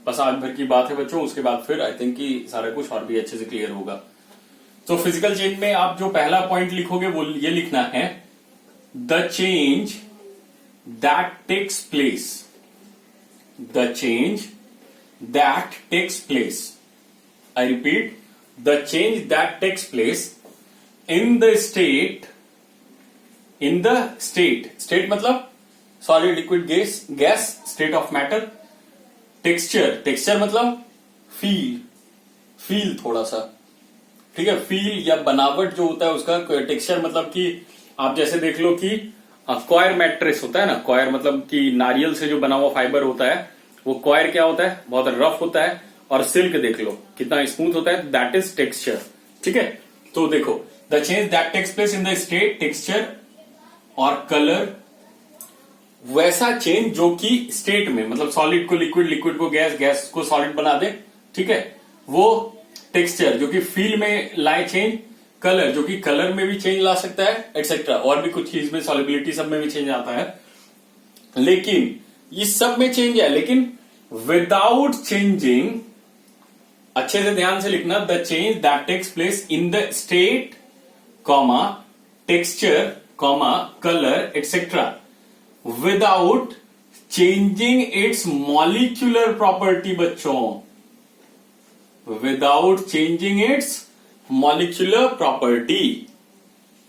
बस आज भर की बात है बच्चों, उसके बाद फिर आई थिंक कि सारा कुछ और भी अच्छे से क्लियर होगा। तो फिजिकल चेंज में आप जो पहला पॉइंट लिखोगे वो ये लिखना है, the change that takes place, the change that takes place, I repeat, the change that takes place in the state state मतलब solid liquid gas state of matter, texture मतलब feel थोड़ा सा, ठीक है, फील या बनावट जो होता है उसका, टेक्सचर मतलब कि आप जैसे देख लो कि क्वायर मैट्रेस होता है ना, क्वायर मतलब कि नारियल से जो बना हुआ फाइबर होता है, वो क्वायर क्या होता है? बहुत रफ होता है, और सिल्क देख लो कितना स्मूथ होता है, दैट इज टेक्सचर। ठीक है, तो देखो the change that takes place in the state, texture और कलर, वैसा चेंज जो कि स्टेट में, मतलब सॉलिड को लिक्विड, लिक्विड को गैस, गैस को सॉलिड बना दे। ठीक है, वो टेक्सचर जो कि फील में लाए चेंज, कलर जो कि कलर में भी चेंज ला सकता है, एटसेट्रा, और भी कुछ चीज में, सॉलिबिलिटी सब में भी चेंज आता है। लेकिन इस सब में चेंज है, लेकिन विदाउट चेंजिंग, अच्छे से ध्यान से लिखना, the change that takes place in the state comma texture comma colour etcetera without changing its molecular property. बच्चों, without changing its molecular property.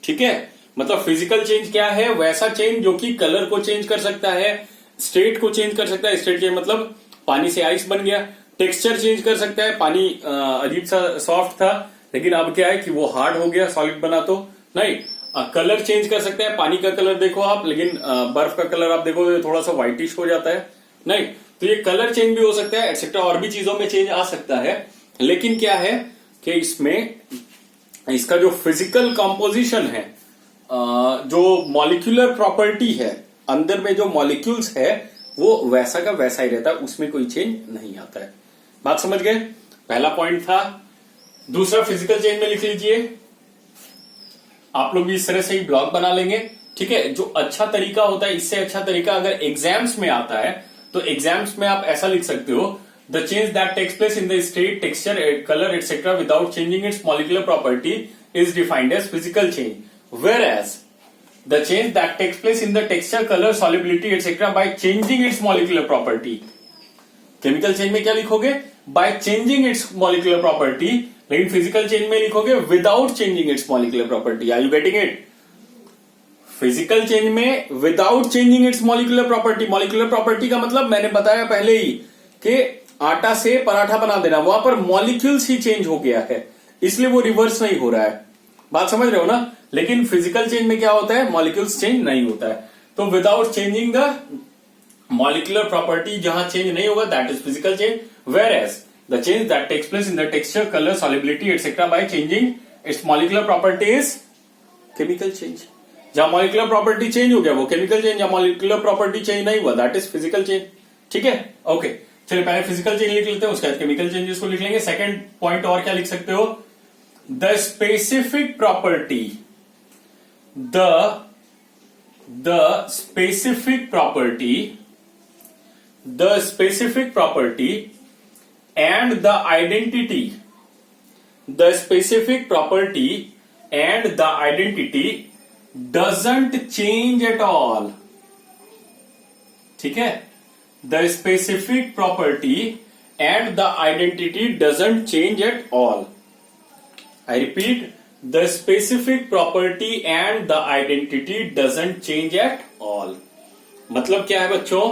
ठीक है, मतलब फिजिकल चेंज क्या है, वैसा चेंज जो कि कलर को चेंज कर सकता है, स्टेट को चेंज कर सकता है, स्टेट चेंज मतलब पानी से आइस बन गया, टेक्सचर चेंज कर सकता है, पानी अजीब सा सॉफ्ट था लेकिन अब क्या है कि वो हार्ड हो गया, सॉलिड बना तो नहीं। कलर चेंज कर सकता है, पानी का कलर देखो आप, लेकिन बर्फ का कलर आप देखो तो थोड़ा सा व्हाइटिश हो जाता है, नहीं, तो ये कलर चेंज भी हो सकता है, एक्सेट्रा, और भी चीजों में चेंज आ सकता है। लेकिन क्या है कि इसमें इसका जो फिजिकल कॉम्पोजिशन है, जो मॉलिक्यूलर प्रॉपर्टी है, अंदर में जो मॉलिक्यूल्स है वो वैसा का वैसा ही रहता है, उसमें कोई चेंज नहीं आता है। बात समझ गए? पहला पॉइंट था। दूसरा फिजिकल चेंज में लिख लीजिए, आप लोग भी इस तरह से ही ब्लॉग बना लेंगे। ठीक है, जो अच्छा तरीका होता है, इससे अच्छा तरीका अगर एग्जाम्स में आता है तो एग्जाम्स में आप ऐसा लिख सकते हो, the change that takes place in the state, texture, colour etcetera without changing its molecular property is defined as physical change, whereas the change that takes place in the texture, colour, solubility etcetera by changing its molecular property. Chemical change में क्या लिखोगे? By changing its molecular property, लेकिन physical change में लिखोगे without changing its molecular property. Are you getting it? Physical change में without changing its molecular property, molecular property का मतलब मैंने बताया पहले ही कि आटा से पराठा बना देना, वहां पर मॉलिक्यूल्स ही चेंज हो गया है, इसलिए वो रिवर्स नहीं हो रहा है। बात समझ रहे हो ना? लेकिन फिजिकल चेंज में क्या होता है, मॉलिक्यूल्स चेंज नहीं होता है। तो without changing the molecular property, जहां चेंज नहीं होगा, that is physical change, whereas the change that takes place in the texture, colour, solubility etcetera by changing its molecular property is chemical change. जहां molecular property change हो गया वो chemical change, जहां molecular property change नहीं हुआ that is physical change. ठीक है, okay, चलिए पहले फिजिकल चेंज लिख लेते हैं, उसके बाद केमिकल चेंजेस को लिख लेंगे। सेकंड पॉइंट और क्या लिख सकते हो? The specific property, the specific property and the identity, the specific property and the identity doesn't change at all. ठीक है, the specific property and the identity doesn't change at all. I repeat, the specific property and the identity doesn't change at all. मतलब क्या है बच्चों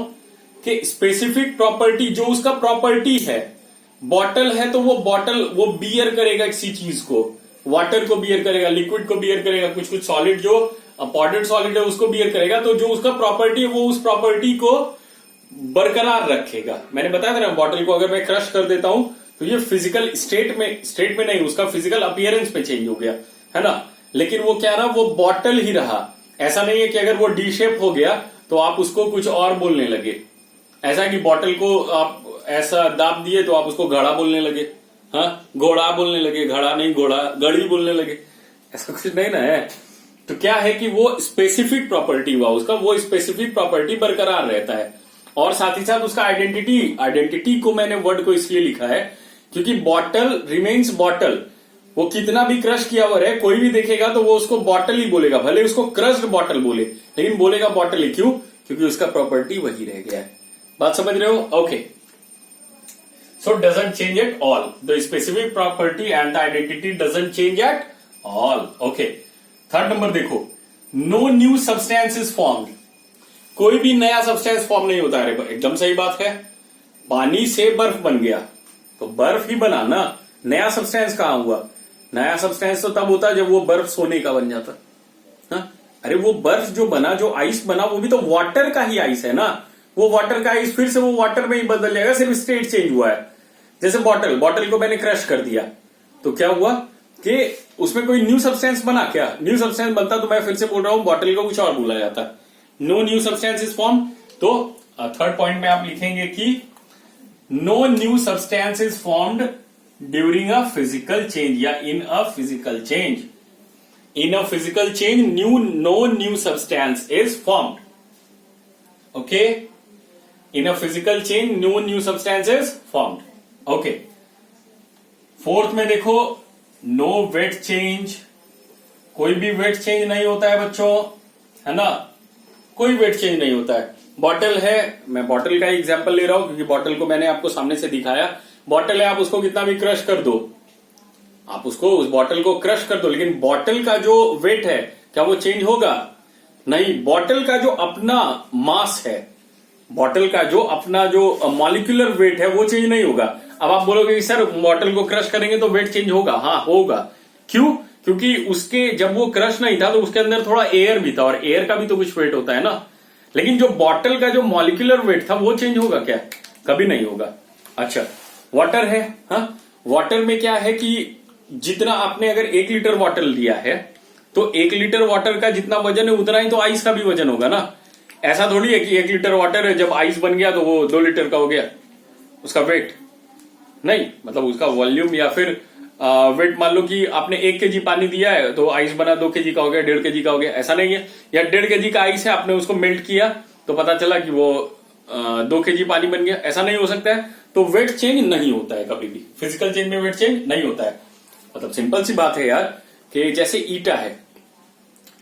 कि specific property जो उसका property है, बॉटल है तो वो बॉटल वो बियर करेगा किसी चीज को, वाटर को बियर करेगा, लिक्विड को बियर करेगा, कुछ कुछ सॉलिड जो पाउडर्ड सॉलिड है उसको बियर करेगा, तो जो उसका प्रॉपर्टी है वो उस प्रॉपर्टी को बरकरार रखेगा। मैंने बताया था ना, बॉटल को अगर मैं क्रश कर देता हूं तो ये फिजिकल स्टेट में नहीं, उसका फिजिकल अपीयरेंस पे चेंज हो गया है ना, लेकिन वो क्या रहा, वो बॉटल ही रहा। ऐसा नहीं है कि अगर वो डी शेप हो गया तो आप उसको कुछ और बोलने लगे, ऐसा कि बॉटल को आप ऐसा दाब दिए तो आप उसको घड़ा बोलने लगे, हाँ घोड़ा बोलने लगे, घड़ा नहीं घोड़ा, गड़ी बोलने लगे, ऐसा कुछ नहीं ना है। तो क्या है कि वो स्पेसिफिक प्रॉपर्टी हुआ उसका, वो स्पेसिफिक प्रॉपर्टी बरकरार रहता है। और साथ ही साथ उसका आइडेंटिटी को मैंने वर्ड को इसलिए लिखा है क्योंकि बॉटल रिमेन्स बॉटल, वो कितना भी क्रश किया हुआ है, कोई भी देखेगा तो वो उसको बॉटल ही बोलेगा, भले उसको क्रश्ड बॉटल बोले, लेकिन बोलेगा बॉटल ही। क्यों? क्योंकि उसका प्रॉपर्टी वही रह गया है। बात समझ रहे हो? Okay, so doesn't change at all, the specific property and the identity doesn't change at all. Okay, third number देखो, no new substance is formed, कोई भी नया सब्सटेंस फॉर्म नहीं होता है। एकदम सही बात है, पानी से बर्फ बन गया तो बर्फ ही बना ना, नया सब्सटेंस कहां हुआ? नया सब्सटेंस तो तब होता है जब वो बर्फ सोने का बन जाता। हाँ? अरे वो बर्फ जो बना, जो आइस बना, वो भी तो वाटर का ही आइस है ना, वो वाटर का आइस फिर से वो वाटर में ही बदल जाएगा, सिर्फ स्टेट चेंज हुआ है। जैसे बॉटल, बॉटल को मैंने क्रश कर दिया तो क्या हुआ कि उसमें कोई न्यू सब्सटेंस बना क्या? न्यू सब्सटेंस बनता तो मैं फिर से बोल रहा हूं बॉटल को कुछ और बोला जाता, no new substance is form. तो थर्ड पॉइंट में आप लिखेंगे कि no new substance is formed during a physical change या in a physical change. In a physical change no new substance is formed. Okay, in a physical change no new substance is formed. Okay, fourth में देखो no wait change, कोई भी wait change नहीं होता है बच्चों, है ना, कोई वेट चेंज नहीं होता है। बॉटल है, मैं बॉटल का एग्जांपल ले रहा हूं क्योंकि बॉटल को मैंने आपको सामने से दिखाया। बॉटल है, आप उसको कितना भी क्रश कर दो, आप उसको उस बॉटल को क्रश कर दो, लेकिन बॉटल का जो वेट है क्या वो चेंज होगा? नहीं। बॉटल का जो अपना मास है, बॉटल का जो अपना जो मॉलिक्यूलर वेट है वो चेंज नहीं होगा। अब आप बोलोगे कि सर बॉटल को क्रश करेंगे तो वेट चेंज होगा। हाँ होगा। क्यों? क्योंकि उसके जब वो क्रश नहीं था तो उसके अंदर थोड़ा एयर भी था और एयर का भी तो कुछ वेट होता है ना। लेकिन जो बॉटल का जो मॉलिक्यूलर वेट था वो चेंज होगा क्या? कभी नहीं होगा। अच्छा, वाटर है, हाँ, वाटर में क्या है कि जितना आपने अगर 1 लीटर वाटर लिया है तो 1 लीटर वाटर का जितना वजन है उतना ही तो आइस का भी वजन होगा ना। ऐसा थोड़ी है कि 1 लीटर वाटर है, जब आइस बन गया तो वो 2 लीटर का हो गया उसका वेट। नहीं, मतलब उसका वॉल्यूम या फिर वेट, मान लो कि आपने 1 केजी पानी दिया है तो आइस बना 2 केजी का हो गया, 1.5 केजी का हो गया, ऐसा नहीं है। या 1.5 केजी का आइस है, आपने उसको मेल्ट किया तो पता चला कि वो 2 केजी पानी बन गया, ऐसा नहीं हो सकता है। तो वेट चेंज नहीं होता है कभी भी, फिजिकल चेंज में वेट चेंज नहीं होता है। मतलब सिंपल सी बात है यार कि जैसे ईटा है,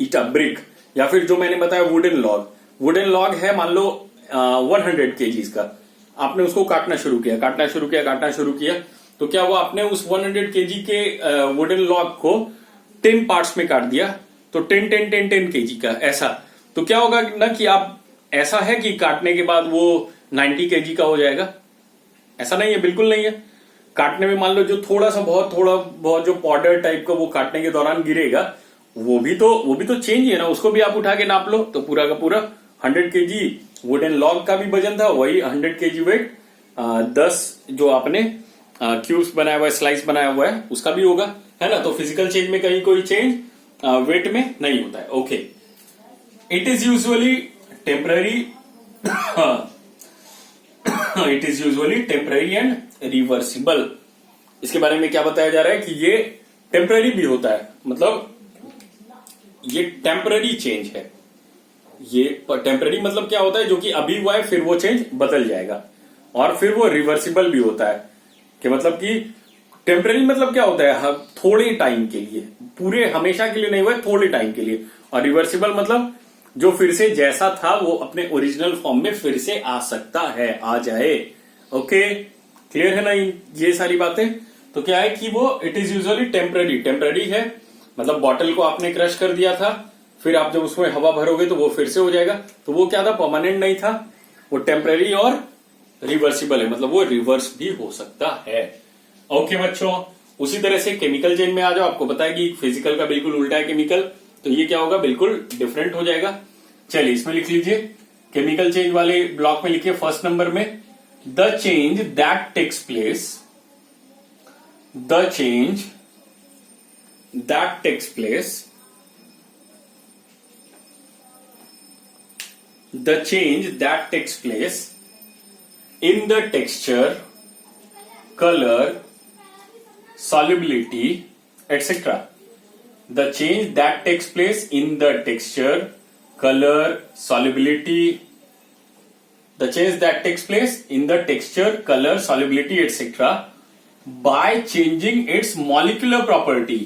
ईटा ब्रिक, या फिर जो मैंने बताया वुडन लॉग, वुडन लॉग है मान लो 100 केजीज का, आपने उसको काटना शुरू किया तो क्या हुआ, आपने उस 100 केजी के वुडन लॉग को 10 पार्ट्स में काट दिया तो 10 केजी का, ऐसा। तो क्या होगा ना कि आप, ऐसा है कि काटने के बाद वो 90 केजी का हो जाएगा, ऐसा नहीं है, बिल्कुल नहीं है। काटने में मान लो जो थोड़ा बहुत जो पाउडर टाइप का वो काटने के दौरान गिरेगा, वो भी तो चेंज है ना, उसको भी आप उठा के नाप लो तो पूरा का पूरा 100 केजी वुडन लॉग का भी वजन था, वही 100 केजी वेट 10 जो आपने क्यूब्स बनाया हुआ है, स्लाइस बनाया हुआ है, उसका भी होगा, है ना। तो फिजिकल चेंज में कहीं कोई चेंज वेट में नहीं होता है। Okay, it is usually temporary, it is usually temporary and reversible. इसके बारे में क्या बताया जा रहा है कि ये टेम्पररी भी होता है, मतलब ये टेम्पररी चेंज है। ये टेम्पररी मतलब क्या होता है, जो कि अभी हुआ है फिर वो चेंज बदल जाएगा। और फिर वो रिवर्सिबल भी होता है कि मतलब कि टेम्पररी मतलब क्या होता है, थोड़े टाइम के लिए, पूरे हमेशा के लिए नहीं हुआ है, थोड़े टाइम के लिए। और रिवर्सिबल मतलब जो फिर से जैसा था वो अपने ओरिजिनल फॉर्म में फिर से आ सकता है, आ जाए। ओके, क्लियर है ना ये सारी बातें। तो क्या है कि वो इट इज यूजुअली टेम्पररी है, मतलब बॉटल को आपने क्रश कर दिया था, फिर आप जब उसमें हवा भरोगे तो वो फिर से हो जाएगा, तो वो क्या था, परमानेंट नहीं था, वो टेम्पररी और रिवर्सिबल है, मतलब वो रिवर्स भी हो सकता है। ओके बच्चों, उसी तरह से केमिकल चेंज में आ जाओ, आपको पता है कि फिजिकल का बिल्कुल उल्टा है केमिकल, तो ये क्या होगा, बिल्कुल डिफरेंट हो जाएगा। चलिए इसमें लिख लीजिए, केमिकल चेंज वाले ब्लॉक में लिखिए फर्स्ट नंबर में, the change that takes place, the change that takes place, the change that takes place in the texture, color, solubility, etc. The change that takes place in the texture, color, solubility, the change that takes place in the texture, color, solubility, etc. by changing its molecular property.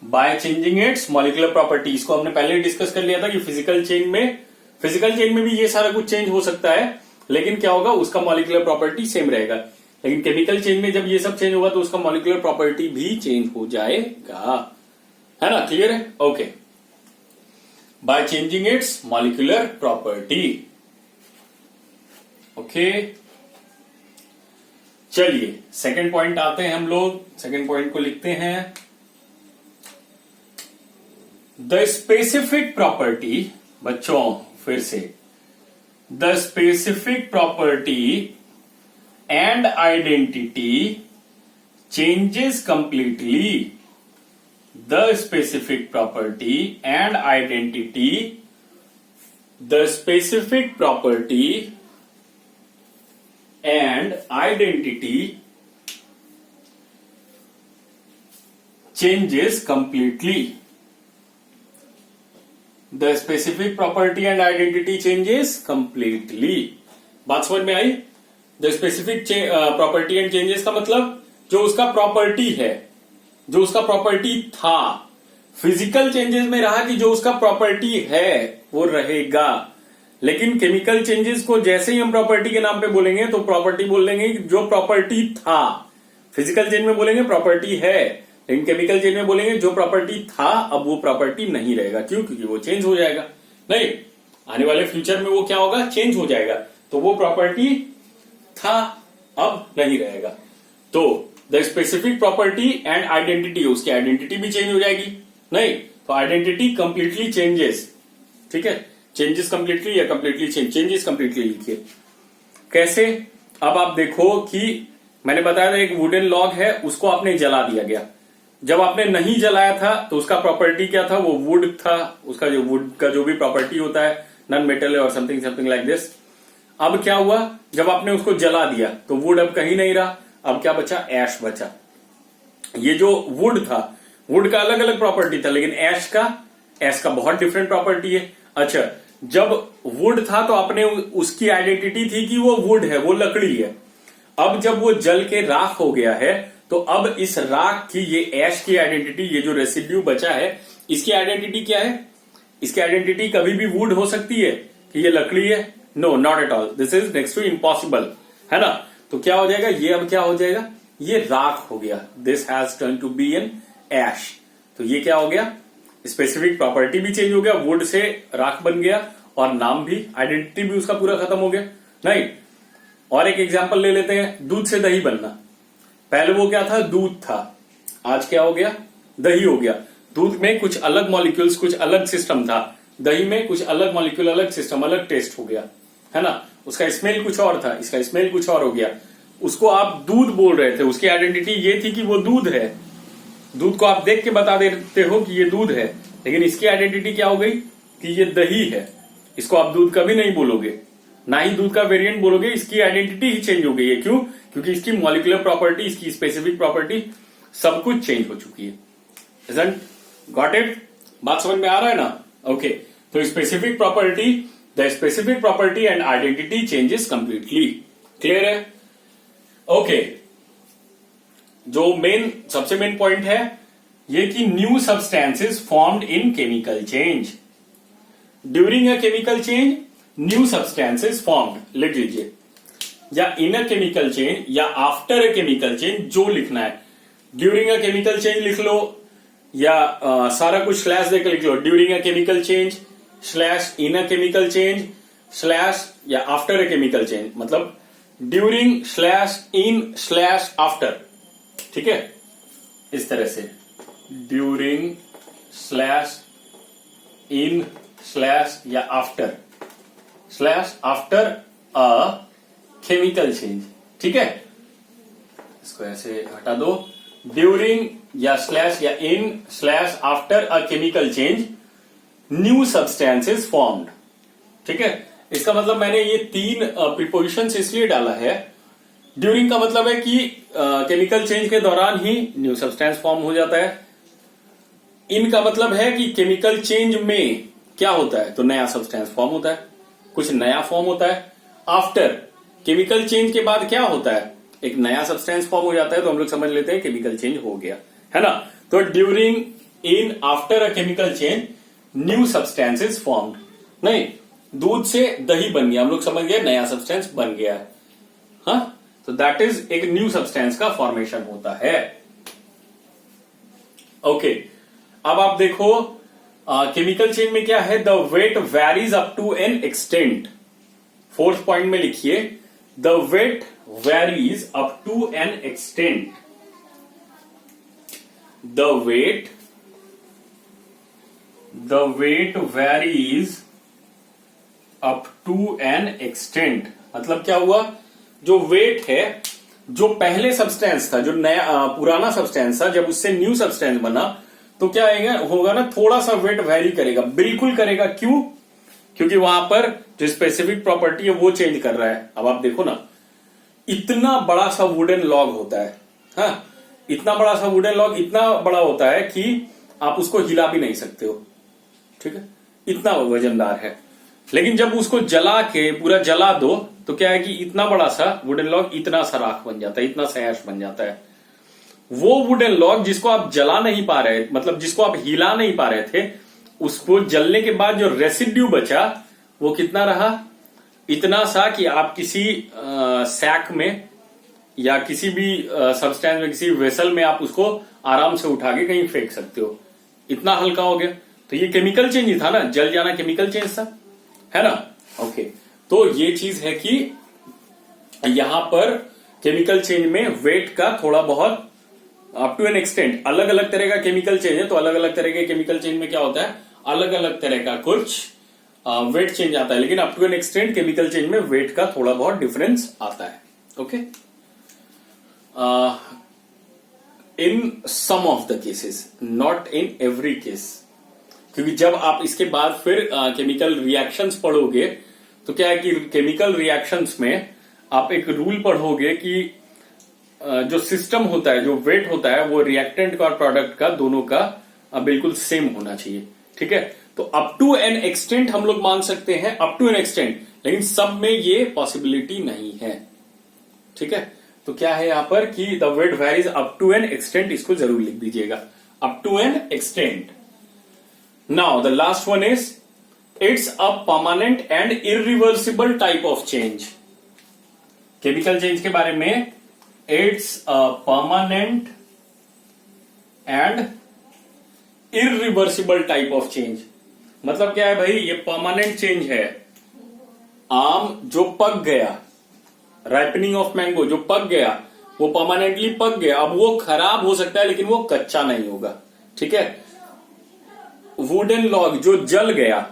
Bye changing its molecular property, इसको हमने पहले discuss कर लिया था कि physical change में भी ये सारा कुछ चेंज हो सकता है, लेकिन क्या होगा, उसका मॉलिक्यूलर प्रॉपर्टी सेम रहेगा। लेकिन केमिकल चेंज में जब ये सब चेंज होगा तो उसका मॉलिक्यूलर प्रॉपर्टी भी चेंज हो जाएगा, है ना, क्लियर है। Okay, bye changing its molecular property. Okay, चलिए सेकंड पॉइंट आते हैं हम लोग, सेकंड पॉइंट को लिखते हैं, द स्पेसिफिक प्रॉपर्टी। बच्चों फिर से, the specific property and identity changes completely. The specific property and identity, the specific property and identity changes completely. The specific property and identity changes completely. बात समझ में आई? The specific property and changes का मतलब जो उसका property है, जो उसका प्रॉपर्टी था, फिजिकल चेंजेस में रहा कि जो उसका प्रॉपर्टी है वो रहेगा, लेकिन केमिकल चेंजेस को जैसे ही हम प्रॉपर्टी के नाम पे बोलेंगे तो प्रॉपर्टी बोल देंगे जो प्रॉपर्टी था। फिजिकल चेंज में बोलेंगे प्रॉपर्टी है, लेकिन केमिकल चेंज में बोलेंगे जो प्रॉपर्टी था अब वो प्रॉपर्टी नहीं रहेगा। क्यों? क्योंकि वो चेंज हो जाएगा। नहीं, आने वाले फ्यूचर में वो क्या होगा? चेंज हो जाएगा। तो वो प्रॉपर्टी था अब नहीं रहेगा। तो the specific property and identity, उसकी आइडेंटिटी भी चेंज हो जाएगी। नहीं, तो आइडेंटिटी कंप्लीटली चेंजेस। ठीक है, चेंजेस कंप्लीटली या कंप्लीटली चेंज, चेंजेस कंप्लीटली लिखिए। कैसे? अब आप देखो कि मैंने बताया था एक वुडन लॉग है, उसको आपने जला दिया गया। जब आपने नहीं जलाया था तो उसका प्रॉपर्टी क्या था? वो वुड था। उसका जो वुड का जो भी प्रॉपर्टी होता है, नॉन मेटल और समथिंग समथिंग लाइक दिस। अब क्या हुआ? जब आपने उसको जला दिया तो वुड अब कहीं नहीं रहा। अब क्या बचा? ऐश बचा। ये जो वुड था, वुड का अलग अलग प्रॉपर्टी था, लेकिन ऐश का बहुत डिफरेंट प्रॉपर्टी है। अच्छा, जब वुड था तो आपने उसकी आइडेंटिटी थी कि वो वुड है, वो लकड़ी है। अब जब वो जल के राख हो गया है तो अब इस राख की, ये ऐश की आइडेंटिटी, ये जो रेसिड्यू बचा है, इसकी आइडेंटिटी क्या है? इसकी आइडेंटिटी कभी भी वुड हो सकती है कि ये लकड़ी है? No, not at all. This is next to impossible, है ना? तो क्या हो जाएगा? ये अब क्या हो जाएगा? ये राख हो गया। This has turn to be an ash. तो ये क्या हो गया? स्पेसिफिक प्रॉपर्टी भी चेंज हो गया, वुड से राख बन गया, और नाम भी, आइडेंटिटी भी उसका पूरा खत्म हो गया। नहीं, और एक एग्जांपल ले लेते हैं, दूध से दही बनना। पहले वो क्या था? दूध था। आज क्या हो गया? दही हो गया। दूध में कुछ अलग मॉलिक्यूल्स, कुछ अलग सिस्टम था, दही में कुछ अलग मॉलिक्यूल, अलग सिस्टम, अलग टेस्ट हो गया, है ना? उसका स्मेल कुछ और था, इसका स्मेल कुछ और हो गया। उसको आप दूध बोल रहे थे, उसकी आइडेंटिटी ये थी कि वो दूध है। दूध को आप देख के बता देते हो कि ये दूध है, लेकिन इसकी आइडेंटिटी क्या हो गई? कि ये दही है। इसको आप दूध कभी नहीं बोलोगे, ना ही दूध का वेरिएंट बोलोगे, इसकी आइडेंटिटी ही चेंज हो गई है। क्यों? क्योंकि इसकी मॉलिक्यूलर प्रॉपर्टी, इसकी स्पेसिफिक प्रॉपर्टी, सब कुछ चेंज हो चुकी है। Isn't got it? बात समझ में आ रहा है ना? ओके, तो specific property, the specific property and identity changes completely. Clear है? ओके, जो सबसे मेन पॉइंट है ये कि new substances formed in chemical change. During a chemical change new substances formed लिख लीजिए, या इन अ केमिकल चेंज या आफ्टर अ केमिकल चेंज, जो लिखना है। ड्यूरिंग अ केमिकल चेंज लिख लो, या सारा कुछ स्लैश देकर लिख लो। During a chemical change slash in a chemical change slash या आफ्टर अ केमिकल चेंज, मतलब during slash in slash after. ठीक है, इस तरह से ड्यूरिंग स्लैश इन स्लैश या after slash after a chemical change. ठीक है, इसको ऐसे हटा दो। ड्यूरिंग या स्लैश या इन slash after a chemical change new substances formed. ठीक है, इसका मतलब मैंने ये 3 प्रीपोजिशंस इसलिए डाला है। ड्यूरिंग का मतलब है कि केमिकल चेंज के दौरान ही न्यू सब्सटेंस फॉर्म हो जाता है। इन का मतलब है कि केमिकल चेंज में क्या होता है? तो नया सब्सटेंस फॉर्म होता है, कुछ नया फॉर्म होता है। आफ्टर केमिकल चेंज के बाद क्या होता है? एक नया सब्सटेंस फॉर्म हो जाता है, तो हम लोग समझ लेते हैं केमिकल चेंज हो गया, है ना? तो during, in, after a chemical change new substances formed. नहीं, दूध से दही बन गया, हम लोग समझ गए नया सब्सटेंस बन गया है। हाँ, तो दैट इज एक न्यू सब्सटेंस का फॉर्मेशन होता है। ओके, अब आप देखो केमिकल चेंज में क्या है? The weight varies up to an extent. 4th point में लिखिए, the weight varies up to an extent. The weight varies up to an extent, मतलब क्या हुआ? जो वेट है, जो पहले सब्सटेंस था, जो नया पुराना सब्सटेंस था, जब उससे न्यू सब्सटेंस बना तो क्या होगा ना, थोड़ा सा वेट वेरी करेगा, बिल्कुल करेगा। क्यों? क्योंकि वहां पर जो स्पेसिफिक प्रॉपर्टी है वो चेंज कर रहा है। अब आप देखो ना, इतना बड़ा सा वुडन लॉग होता है, हाँ, इतना बड़ा सा वुडन लॉग इतना बड़ा होता है कि आप उसको हिला भी नहीं सकते हो, ठीक है, इतना वजनदार है। लेकिन जब उसको जला के पूरा जला दो तो क्या है कि इतना बड़ा सा वुडन लॉग इतना सा राख बन जाता है, इतना सा ऐश बन जाता है। वो वुडन लॉग जिसको आप जला नहीं पा रहे, मतलब जिसको आप हिला नहीं पा रहे थे, उसको जलने के बाद जो रेसिड्यू बचा वो कितना रहा? इतना सा कि आप किसी सैक में या किसी भी सब्सटेंस में, किसी वेसल में आप उसको आराम से उठा के कहीं फेंक सकते हो, इतना हल्का हो गया। तो ये केमिकल चेंज ही था ना, जल जाना केमिकल चेंज था, है ना। ओके, तो ये चीज है कि यहां पर केमिकल चेंज में वेट का थोड़ा बहुत अप टू एन एक्सटेंट, अलग अलग तरह का केमिकल चेंज है, तो अलग अलग तरह के केमिकल चेंज में क्या होता है, अलग अलग तरह का कुछ वेट चेंज आता है, लेकिन up to an extent chemical change में वेट का थोड़ा बहुत डिफरेंस आता है। Okay, in some of the cases, not in every case, क्योंकि जब आप इसके बाद फिर केमिकल रिएक्शंस पढ़ोगे तो क्या है कि केमिकल रिएक्शंस में आप एक रूल पढ़ोगे कि जो सिस्टम होता है, जो वेट होता है, वो रिएक्टेंट का और प्रोडक्ट का दोनों का बिल्कुल सेम होना चाहिए, ठीक है। तो अप टू एन एक्सटेंट हम लोग मान सकते हैं, अप टू एन एक्सटेंट, लेकिन सब में ये पॉसिबिलिटी नहीं है, ठीक है। तो क्या है यहां पर कि the weight varies up to an extent, इसको जरूर लिख दीजिएगा, up to an extent. Now the last one is it's a permanent and irreversible type of change. Chemical change के बारे में, it's a permanent and irreversible type of change. मतलब क्या है भाई, ये परमानेंट चेंज है। आम जो पक गया, राइपनिंग ऑफ मैंगो, जो पक गया वो परमानेंटली पक गया, अब वो खराब हो सकता है लेकिन वो कच्चा नहीं होगा, ठीक है। वुडन लॉग जो जल गया,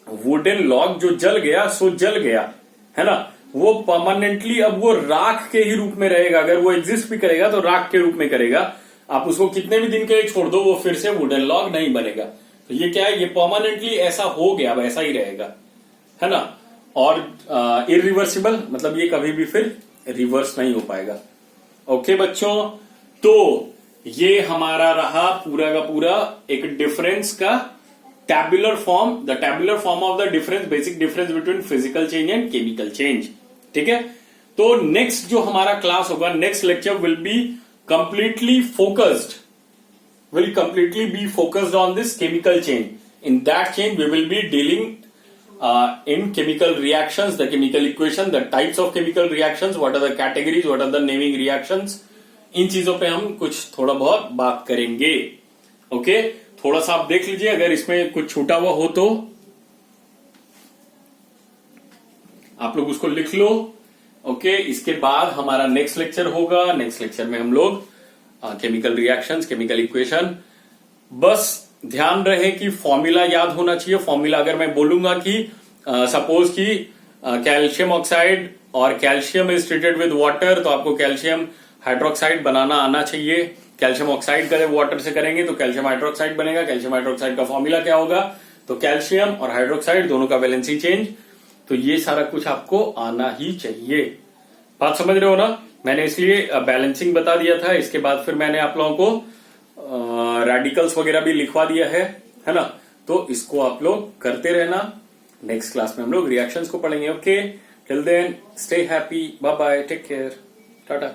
वुडन लॉग जो जल गया सो जल गया, है ना, वो परमानेंटली अब वो राख के ही रूप में रहेगा। अगर वो एग्जिस्ट भी करेगा तो राख के रूप में करेगा, आप उसको कितने भी दिन के लिए छोड़ दो वो फिर से वुडन लॉग नहीं बनेगा। तो ये क्या है, ये परमानेंटली ऐसा हो गया, वैसा ही रहेगा, है ना। और इरिवर्सिबल मतलब ये कभी भी फिर रिवर्स नहीं हो पाएगा। ओके बच्चों, तो ये हमारा रहा पूरा का पूरा एक डिफरेंस का tabular form, the tabular form of the difference, basic difference between physical change and chemical change, ठीक है। तो नेक्स्ट जो हमारा क्लास होगा, next lecture will be completely focused, will completely be focused on this chemical change. In that change we will be dealing in chemical reactions, the chemical equation, the types of chemical reactions, what are the categories, what are the naming reactions, इन चीजों पे हम कुछ थोड़ा बहुत बात करेंगे। Okay, थोड़ा सा आप देख लीजिए, अगर इसमें कुछ छूटा हुआ हो तो आप लोग उसको लिख लो। ओके, इसके बाद हमारा नेक्स्ट लेक्चर होगा, नेक्स्ट लेक्चर में हम लोग केमिकल रिएक्शंस, केमिकल इक्वेशन, बस ध्यान रहे कि फॉर्मूला याद होना चाहिए। फॉर्मूला अगर मैं बोलूंगा कि सपोज कि कैल्शियम ऑक्साइड और calcium is treated with water, तो आपको कैल्शियम हाइड्रोक्साइड बनाना आना चाहिए। कैल्शियम ऑक्साइड करें वाटर से करेंगे तो कैल्शियम हाइड्रोक्साइड बनेगा। कैल्शियम हाइड्रोक्साइड का फॉर्मूला क्या होगा, तो कैल्शियम और हाइड्रोक्साइड दोनों का वैलेंसी चेंज, तो ये सारा कुछ आपको आना ही चाहिए। बात समझ रहे हो ना, मैंने इसलिए बैलेंसिंग बता दिया था। इसके बाद फिर मैंने आप लोगों को रेडिकल्स वगैरह भी लिखवा दिया है ना, तो इसको आप लोग करते रहना। नेक्स्ट क्लास में हम लोग रिएक्शंस को पढ़ेंगे। Okay, till then stay happy, bye bye, take care, Tata.